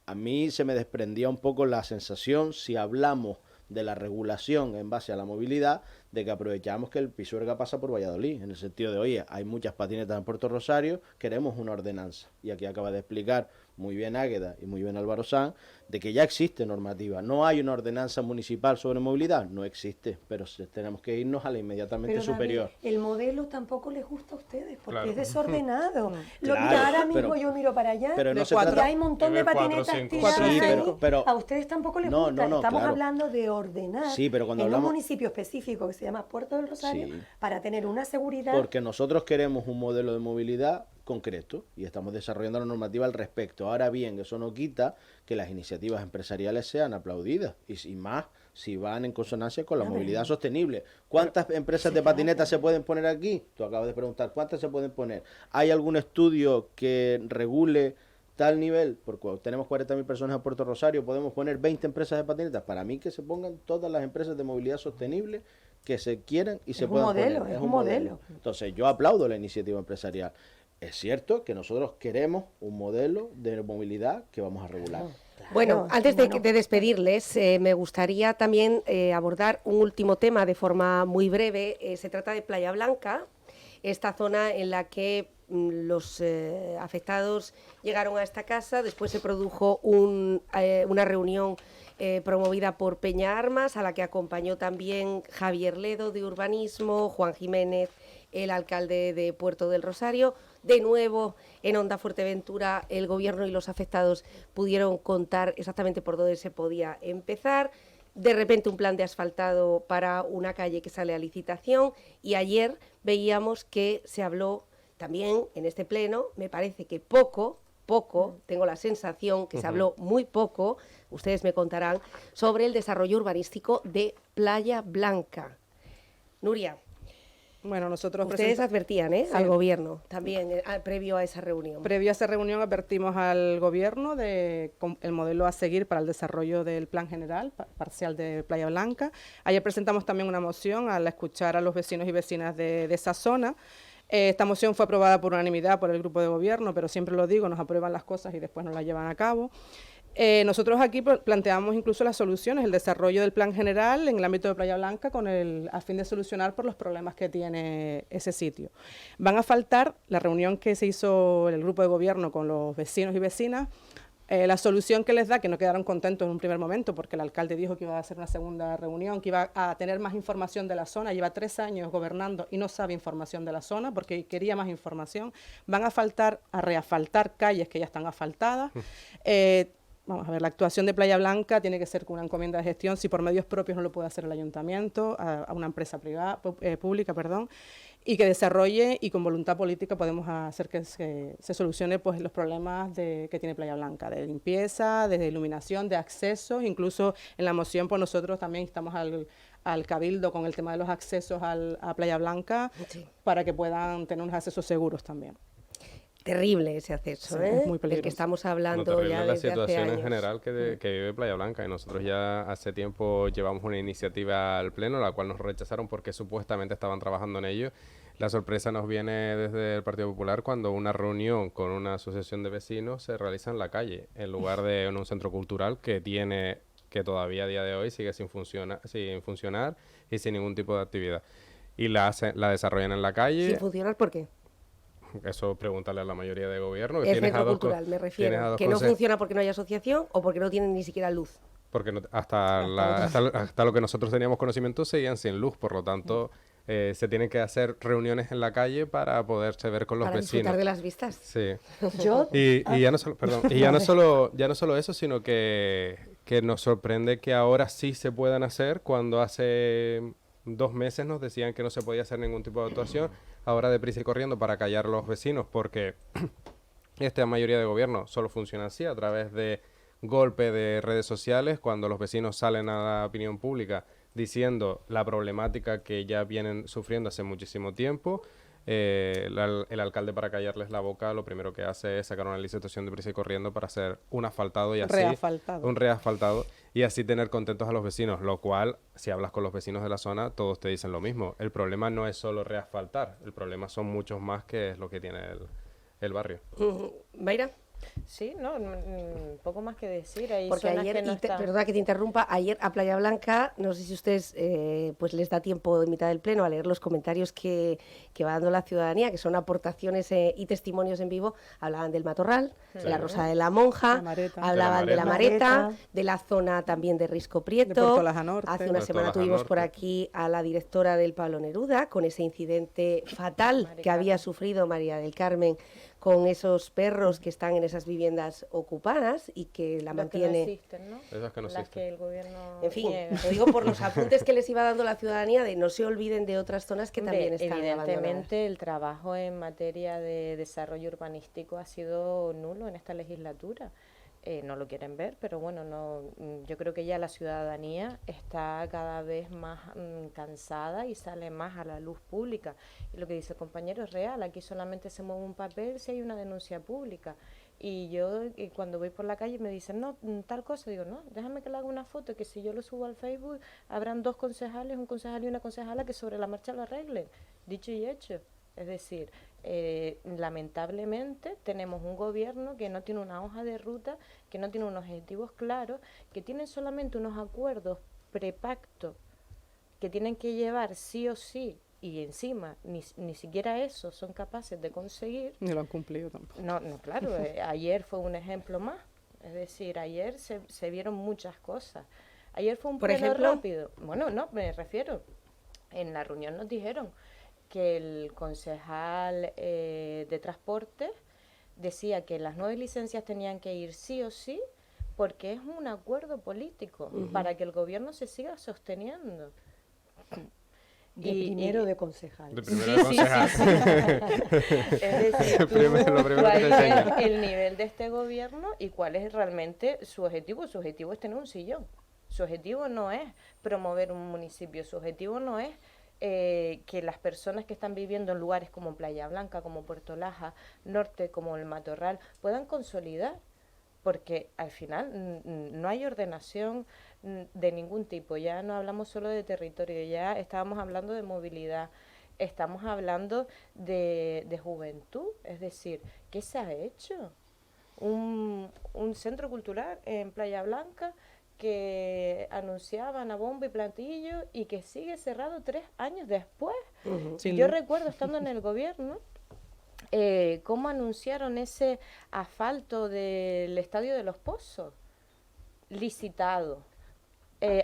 A mí se me desprendía un poco la sensación, si hablamos de la regulación en base a la movilidad, de que aprovechamos que el Pisuerga pasa por Valladolid, en el sentido de, oye, hay muchas patinetas en Puerto Rosario, queremos una ordenanza. Y aquí acaba de explicar muy bien Águeda y muy bien Álvaro Sanz, de que ya existe normativa. No hay una ordenanza municipal sobre movilidad, no existe, pero tenemos que irnos a la inmediatamente pero, David, superior. El modelo tampoco les gusta a ustedes, porque Claro. es desordenado. Claro, mira, ahora mismo pero- yo miro para allá, pero no y se trata- hay un montón de patinetas tiradas Sí, ahí. pero- A ustedes tampoco les No, gusta. no, Estamos claro. hablando de ordenar Sí, pero cuando en hablamos- un municipio específico que se llama Puerto del Rosario, Sí. para tener una seguridad. Porque nosotros queremos un modelo de movilidad concreto y estamos desarrollando la normativa al respecto. Ahora bien, eso no quita que las iniciativas empresariales sean aplaudidas y más si van en consonancia con la movilidad sostenible. ¿Cuántas empresas de patinetas se pueden poner aquí? Tú acabas de preguntar, ¿cuántas se pueden poner? ¿Hay algún estudio que regule tal nivel? Porque tenemos 40.000 personas en Puerto Rosario, podemos poner 20 empresas de patinetas. Para mí que se pongan todas las empresas de movilidad sostenible que se quieran y se un puedan modelo, poner. es un modelo. Entonces yo aplaudo la iniciativa empresarial. Es cierto que nosotros queremos un modelo de movilidad que vamos a regular. Bueno, antes de despedirles, me gustaría también abordar un último tema de forma muy breve. Se trata de Playa Blanca, esta zona en la que los afectados llegaron a esta casa, después se produjo una reunión promovida por Peña Armas, a la que acompañó también Javier Ledo de Urbanismo, Juan Jiménez, el alcalde de Puerto del Rosario. De nuevo, en Onda Fuerteventura, el gobierno y los afectados pudieron contar exactamente por dónde se podía empezar. De repente un plan de asfaltado para una calle que sale a licitación, y ayer veíamos que se habló también en este pleno, me parece que poco, tengo la sensación que se habló muy poco, ustedes me contarán, sobre el desarrollo urbanístico de Playa Blanca. Nuria. Bueno, nosotros ustedes advertían sí, al gobierno también previo a esa reunión. Previo a esa reunión advertimos al gobierno de el modelo a seguir para el desarrollo del plan general parcial de Playa Blanca. Ayer presentamos también una moción al escuchar a los vecinos y vecinas de esa zona. Esta moción fue aprobada por unanimidad por el grupo de gobierno, pero siempre lo digo, nos aprueban las cosas y después no las llevan a cabo. Nosotros aquí planteamos incluso las soluciones, el desarrollo del plan general en el ámbito de Playa Blanca a fin de solucionar por los problemas que tiene ese sitio. Van a faltar la reunión que se hizo el grupo de gobierno con los vecinos y vecinas, la solución que les da, que no quedaron contentos en un primer momento porque el alcalde dijo que iba a hacer una segunda reunión, que iba a tener más información de la zona, lleva 3 años gobernando y no sabe información de la zona porque quería más información. Van a reasfaltar calles que ya están asfaltadas. Vamos a ver, la actuación de Playa Blanca tiene que ser con una encomienda de gestión, si por medios propios no lo puede hacer el ayuntamiento, a una empresa pública, y que desarrolle y con voluntad política podemos hacer que se solucione pues los problemas que tiene Playa Blanca, de limpieza, de iluminación, de accesos. Incluso en la moción pues nosotros también estamos al cabildo con el tema de los accesos a Playa Blanca, sí, para que puedan tener unos accesos seguros también. Terrible ese acceso, sí, ¿eh? Muy peligroso. Del que estamos hablando ya la desde situación hace en general que vive Playa Blanca, y nosotros ya hace tiempo llevamos una iniciativa al pleno, la cual nos rechazaron porque supuestamente estaban trabajando en ello. La sorpresa nos viene desde el Partido Popular cuando una reunión con una asociación de vecinos se realiza en la calle, en lugar de en un centro cultural que todavía a día de hoy sigue sin funcionar y sin ningún tipo de actividad. Y la desarrollan en la calle. ¿Sin funcionar por qué? Eso pregúntale a la mayoría de gobierno. Es centro cultural, me refiero. ¿Que no funciona porque no hay asociación o porque no tienen ni siquiera luz? Porque hasta lo que nosotros teníamos conocimiento seguían sin luz, por lo tanto se tienen que hacer reuniones en la calle para poderse ver con los para vecinos. Disfrutar de las vistas. Sí. Yo, y ya no solo eso, sino que nos sorprende que ahora sí se puedan hacer cuando hace 2 meses nos decían que no se podía hacer ningún tipo de actuación. Ahora deprisa y corriendo para callar a los vecinos, porque esta mayoría de gobierno solo funciona así, a través de golpe de redes sociales, cuando los vecinos salen a la opinión pública diciendo la problemática que ya vienen sufriendo hace muchísimo tiempo. El alcalde, para callarles la boca, lo primero que hace es sacar una licitación de prisa y corriendo para hacer un asfaltado y así un reasfaltado y así tener contentos a los vecinos, lo cual, si hablas con los vecinos de la zona, todos te dicen lo mismo. El problema no es solo reasfaltar, el problema son muchos más, que es lo que tiene el barrio. Mayra. Sí, no, poco más que decir. Hay Porque zonas ayer, que no están. perdona que te interrumpa, ayer a Playa Blanca, no sé si ustedes pues les da tiempo en mitad del pleno a leer los comentarios que va dando la ciudadanía, que son aportaciones y testimonios en vivo. Hablaban del Matorral, de la Rosa de la Monja, hablaban de la Mareta, de la zona también de Risco Prieto. De Puerto Laja Norte. Hace una semana tuvimos por aquí a la directora del Pablo Neruda con ese incidente fatal que había sufrido María del Carmen con esos perros que están en esas viviendas ocupadas y que la mantiene. Que no existen, ¿no? Esas que no Las existen. que el gobierno En fin, niega. lo digo por los apuntes que les iba dando la ciudadanía de no se olviden de otras zonas que Hombre, también están evidentemente abandonadas. el trabajo en materia de desarrollo urbanístico ha sido nulo en esta legislatura. No lo quieren ver, pero bueno, yo creo que ya la ciudadanía está cada vez más cansada y sale más a la luz pública. Y lo que dice el compañero es real, aquí solamente se mueve un papel si hay una denuncia pública. Y yo cuando voy por la calle me dicen, no, tal cosa, digo, no, déjame que le haga una foto, que si yo lo subo al Facebook, habrán 2 concejales, un concejal y una concejala que sobre la marcha lo arreglen. Dicho y hecho. Es decir, lamentablemente tenemos un gobierno que no tiene una hoja de ruta, que no tiene unos objetivos claros, que tienen solamente unos acuerdos prepacto que tienen que llevar sí o sí, y encima ni siquiera eso son capaces de conseguir. Ni lo han cumplido tampoco. No, claro, ayer fue un ejemplo más. Es decir, ayer se vieron muchas cosas. Ayer fue un pleno rápido. Bueno, no, me refiero. En la reunión nos dijeron que el concejal de transporte decía que las 9 licencias tenían que ir sí o sí porque es un acuerdo político para que el gobierno se siga sosteniendo. De concejal. De primero de concejal. Es decir, lo primero que te enseña. El nivel de este gobierno y cuál es realmente su objetivo. Su objetivo es tener un sillón. Su objetivo no es promover un municipio. Su objetivo no es que las personas que están viviendo en lugares como Playa Blanca, como Puerto Laja, Norte, como el Matorral, puedan consolidar, porque al final no hay ordenación de ningún tipo, ya no hablamos solo de territorio, ya estábamos hablando de movilidad, estamos hablando de juventud, es decir, ¿qué se ha hecho? Un centro cultural en Playa Blanca que anunciaban a bombo y platillo y que sigue cerrado 3 años después. Yo recuerdo estando en el gobierno cómo anunciaron ese asfalto del Estadio de los Pozos, licitado,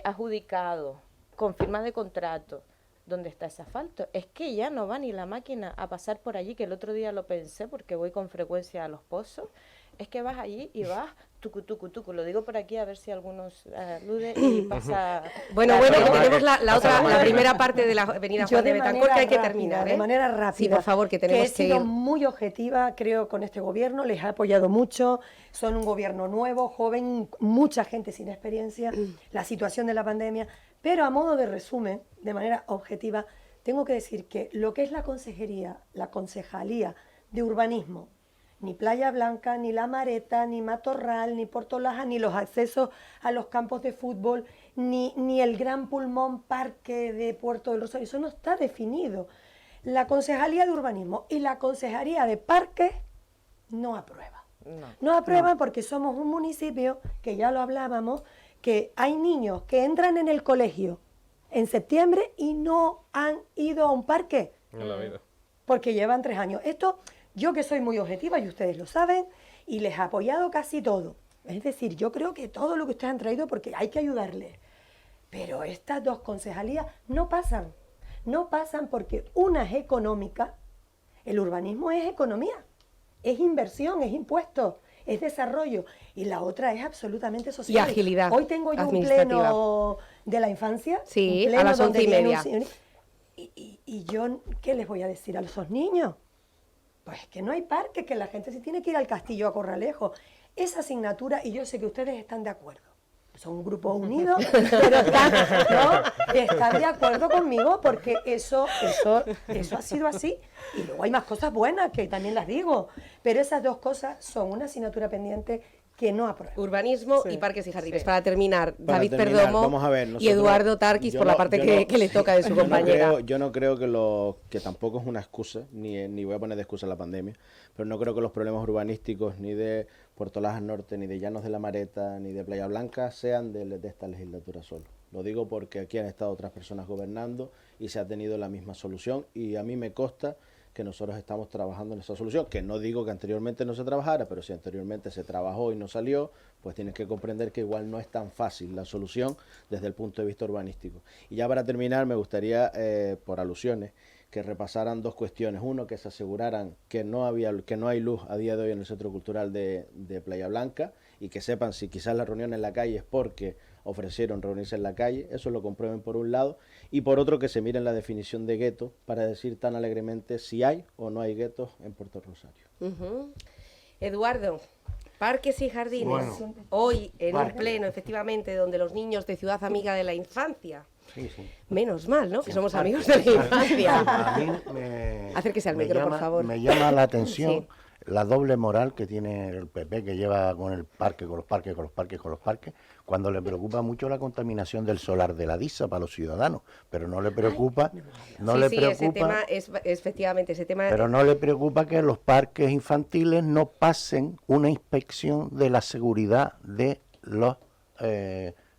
adjudicado, con firma de contrato. ¿Dónde está ese asfalto? Es que ya no va ni la máquina a pasar por allí, que el otro día lo pensé porque voy con frecuencia a los pozos. Es que vas allí y vas tucu, tucu, tucu. Lo digo por aquí a ver si algunos alude y pasa. Bueno, que tenemos la primera parte de la avenida Juan de Betancourt que hay que terminar. De manera rápida. Sí, por favor, que tenemos que he sido muy objetiva, creo, con este gobierno, les ha apoyado mucho, son un gobierno nuevo, joven, mucha gente sin experiencia, la situación de la pandemia, pero a modo de resumen, de manera objetiva, tengo que decir que lo que es la concejalía de urbanismo, ni Playa Blanca, ni La Mareta, ni Matorral, ni Puerto Laja, ni los accesos a los campos de fútbol, ni el gran pulmón parque de Puerto del Rosario, eso no está definido. La Concejalía de Urbanismo y la Concejalía de Parques no aprueban. No aprueban porque somos un municipio, que ya lo hablábamos, que hay niños que entran en el colegio en septiembre y no han ido a un parque. En la vida. Porque llevan 3 años. Esto... Yo que soy muy objetiva, y ustedes lo saben, y les he apoyado casi todo. Es decir, yo creo que todo lo que ustedes han traído, porque hay que ayudarles. Pero estas 2 concejalías no pasan. No pasan porque una es económica, el urbanismo es economía, es inversión, es impuestos, es desarrollo. Y la otra es absolutamente social. Y agilidad. Hoy tengo yo un pleno de la infancia. Sí, un pleno a las 11:30. Y yo, ¿qué les voy a decir a esos niños? Pues que no hay parque, que la gente se tiene que ir al Castillo a Corralejo. Esa asignatura, y yo sé que ustedes están de acuerdo, son un grupo unido, pero están de acuerdo conmigo porque eso ha sido así. Y luego hay más cosas buenas que también las digo, pero esas 2 cosas son una asignatura pendiente que no aprueba. Urbanismo Sí. y parques y jardines. Sí. Para terminar, Para David terminar, Perdomo vamos a ver, y nosotros- Eduardo Tarquis yo por la no- parte yo que, no- que le toca de su compañera. Yo no creo que tampoco es una excusa, ni voy a poner de excusa la pandemia, pero no creo que los problemas urbanísticos ni de Puerto Lajas Norte, ni de Llanos de la Mareta, ni de Playa Blanca sean de esta legislatura solo. Lo digo porque aquí han estado otras personas gobernando y se ha tenido la misma solución, y a mí me consta que nosotros estamos trabajando en esa solución, que no digo que anteriormente no se trabajara, pero si anteriormente se trabajó y no salió, pues tienes que comprender que igual no es tan fácil la solución desde el punto de vista urbanístico. Y ya para terminar, me gustaría, por alusiones, que repasaran dos cuestiones. Uno, que se aseguraran que no hay luz a día de hoy en el Centro Cultural de Playa Blanca, y que sepan si quizás la reunión en la calle es porque ofrecieron reunirse en la calle, eso lo comprueben por un lado, y por otro que se miren la definición de gueto para decir tan alegremente si hay o no hay guetos en Puerto Rosario. Eduardo, parques y jardines. Bueno, Hoy en un parques. pleno, efectivamente, donde los niños de Ciudad Amiga de la Infancia, Sí, sí. menos mal, ¿no? Que somos Parques, amigos de la parques. infancia. A mí Acérquese al me micro, por llama- favor. Me llama la atención Sí. la doble moral que tiene el PP, que lleva con el parque, con los parques, con los parques, con los parques, cuando le preocupa mucho la contaminación del solar de la DISA para los ciudadanos, pero no le preocupa, Ese tema es efectivamente ese tema. pero no le preocupa que los parques infantiles no pasen una inspección de la seguridad de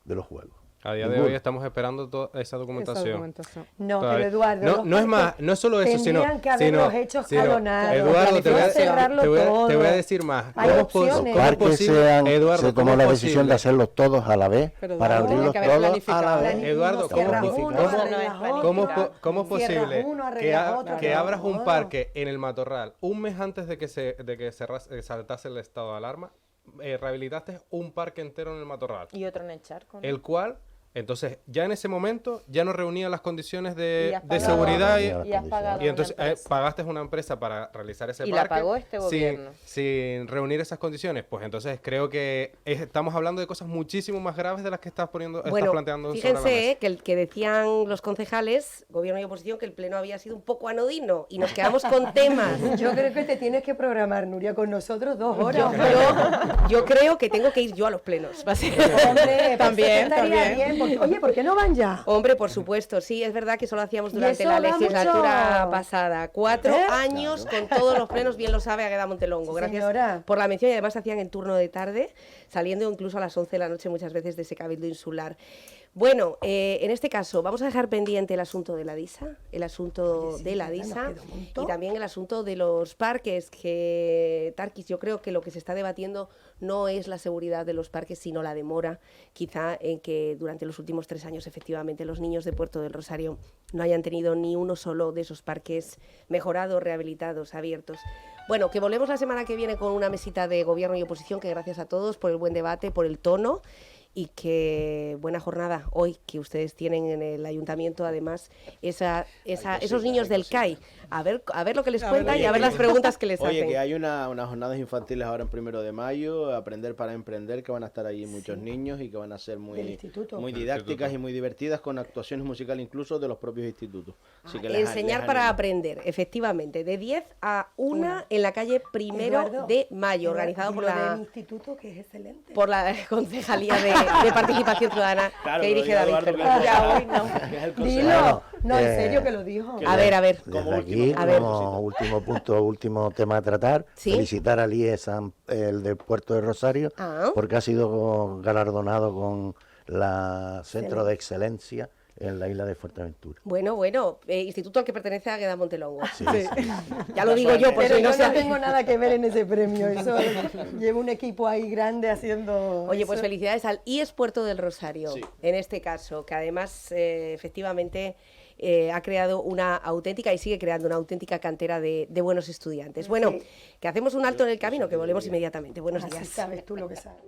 los juegos. A día de Ninguno. hoy estamos esperando toda esa documentación. No, Todavía- pero Eduardo, No, los no es más, parques no es solo eso, sino... tendrían que haberlos hecho escalonados, Eduardo, te voy a cerrarlo te voy todo. a decir más. Hay ¿Cómo opciones. Los ¿cómo es parques posible, Eduardo, se cómo tomó es la decisión posible? de hacerlos todos a la vez, Pero para Eduardo, abrirlos tiene que haber todos a la vez. Eduardo, ¿cómo Cierras es uno, posible? arreglas otro. ¿Cómo es Cierras posible uno, que, arreglas otro, que arreglas abras un otro? parque en el Matorral un mes antes de que saltase el estado de alarma? Rehabilitaste un parque entero en el Matorral, Y otro en el charco, ¿no? el cual, entonces, ya en ese momento ya no reunía las condiciones Y de has pagado- seguridad y has pagado y entonces una empresa. pagaste una empresa para realizar ese Y la parque pagó este gobierno. sin reunir esas condiciones. Pues entonces creo que estamos hablando de cosas muchísimo más graves de las que estás planteando sobre la mesa. Fíjense que decían los concejales, gobierno y oposición, que el pleno había sido un poco anodino y nos quedamos con temas. Yo creo que te tienes que programar, Nuria, con nosotros 2 horas. Yo creo que tengo que ir yo a los plenos. Hombre, También, estaría también. bien, porque, oye, ¿por qué no van ya? Hombre, por supuesto, sí, es verdad que solo hacíamos Y durante eso la da legislatura mucho. pasada. 4 años con todos los plenos, bien lo sabe Águeda Montelongo. Sí, Gracias señora. por la mención, y además se hacían en turno de tarde, saliendo incluso a las 11 de la noche muchas veces de ese cabildo insular. Bueno, en este caso vamos a dejar pendiente el asunto de la DISA, el asunto de la DISA y también el asunto de los parques, que, Tarquis, yo creo que lo que se está debatiendo no es la seguridad de los parques, sino la demora, quizá en que durante los últimos 3 años, efectivamente, los niños de Puerto del Rosario no hayan tenido ni uno solo de esos parques mejorados, rehabilitados, abiertos. Bueno, que volvemos la semana que viene con una mesita de gobierno y oposición, que gracias a todos por el buen debate, por el tono, y que buena jornada hoy que ustedes tienen en el ayuntamiento, además esos niños del CAI, a ver lo que les cuentan y a ver las preguntas que les Oye, hacen. que hay unas jornadas infantiles ahora en 1 de mayo, Aprender para Emprender, que van a estar ahí muchos niños y que van a ser muy didácticas y muy divertidas, con actuaciones musicales incluso de los propios institutos. Así que Enseñar para aprender, efectivamente, de 10 a 1 en la calle 1 de Mayo, organizado por del instituto, que es excelente. por la Concejalía de Participación Ciudadana, Claro, que lo dirige digo David Eduardo, Fernández. Ya, hoy que es el Dilo. consejero. No, en serio que lo dijo. A ver. Desde aquí, como último punto, último tema a tratar, ¿Sí? felicitar al IES, el de Puerto de Rosario, Ah. porque ha sido galardonado con la Centro de Excelencia en la isla de Fuerteventura. Bueno, instituto al que pertenece a Águeda Montelongo. Sí, Ya lo digo yo, por Pero si no yo se no tengo nada que ver en ese premio. Eso llevo un equipo ahí grande haciendo. Oye, pues eso. felicidades al IES Puerto del Rosario, Sí. en este caso, que además efectivamente ha creado una auténtica y sigue creando una auténtica cantera de buenos estudiantes. Bueno, Sí. que hacemos un alto en el camino, que volvemos inmediatamente. Buenos Así días. sabes tú lo que sabes.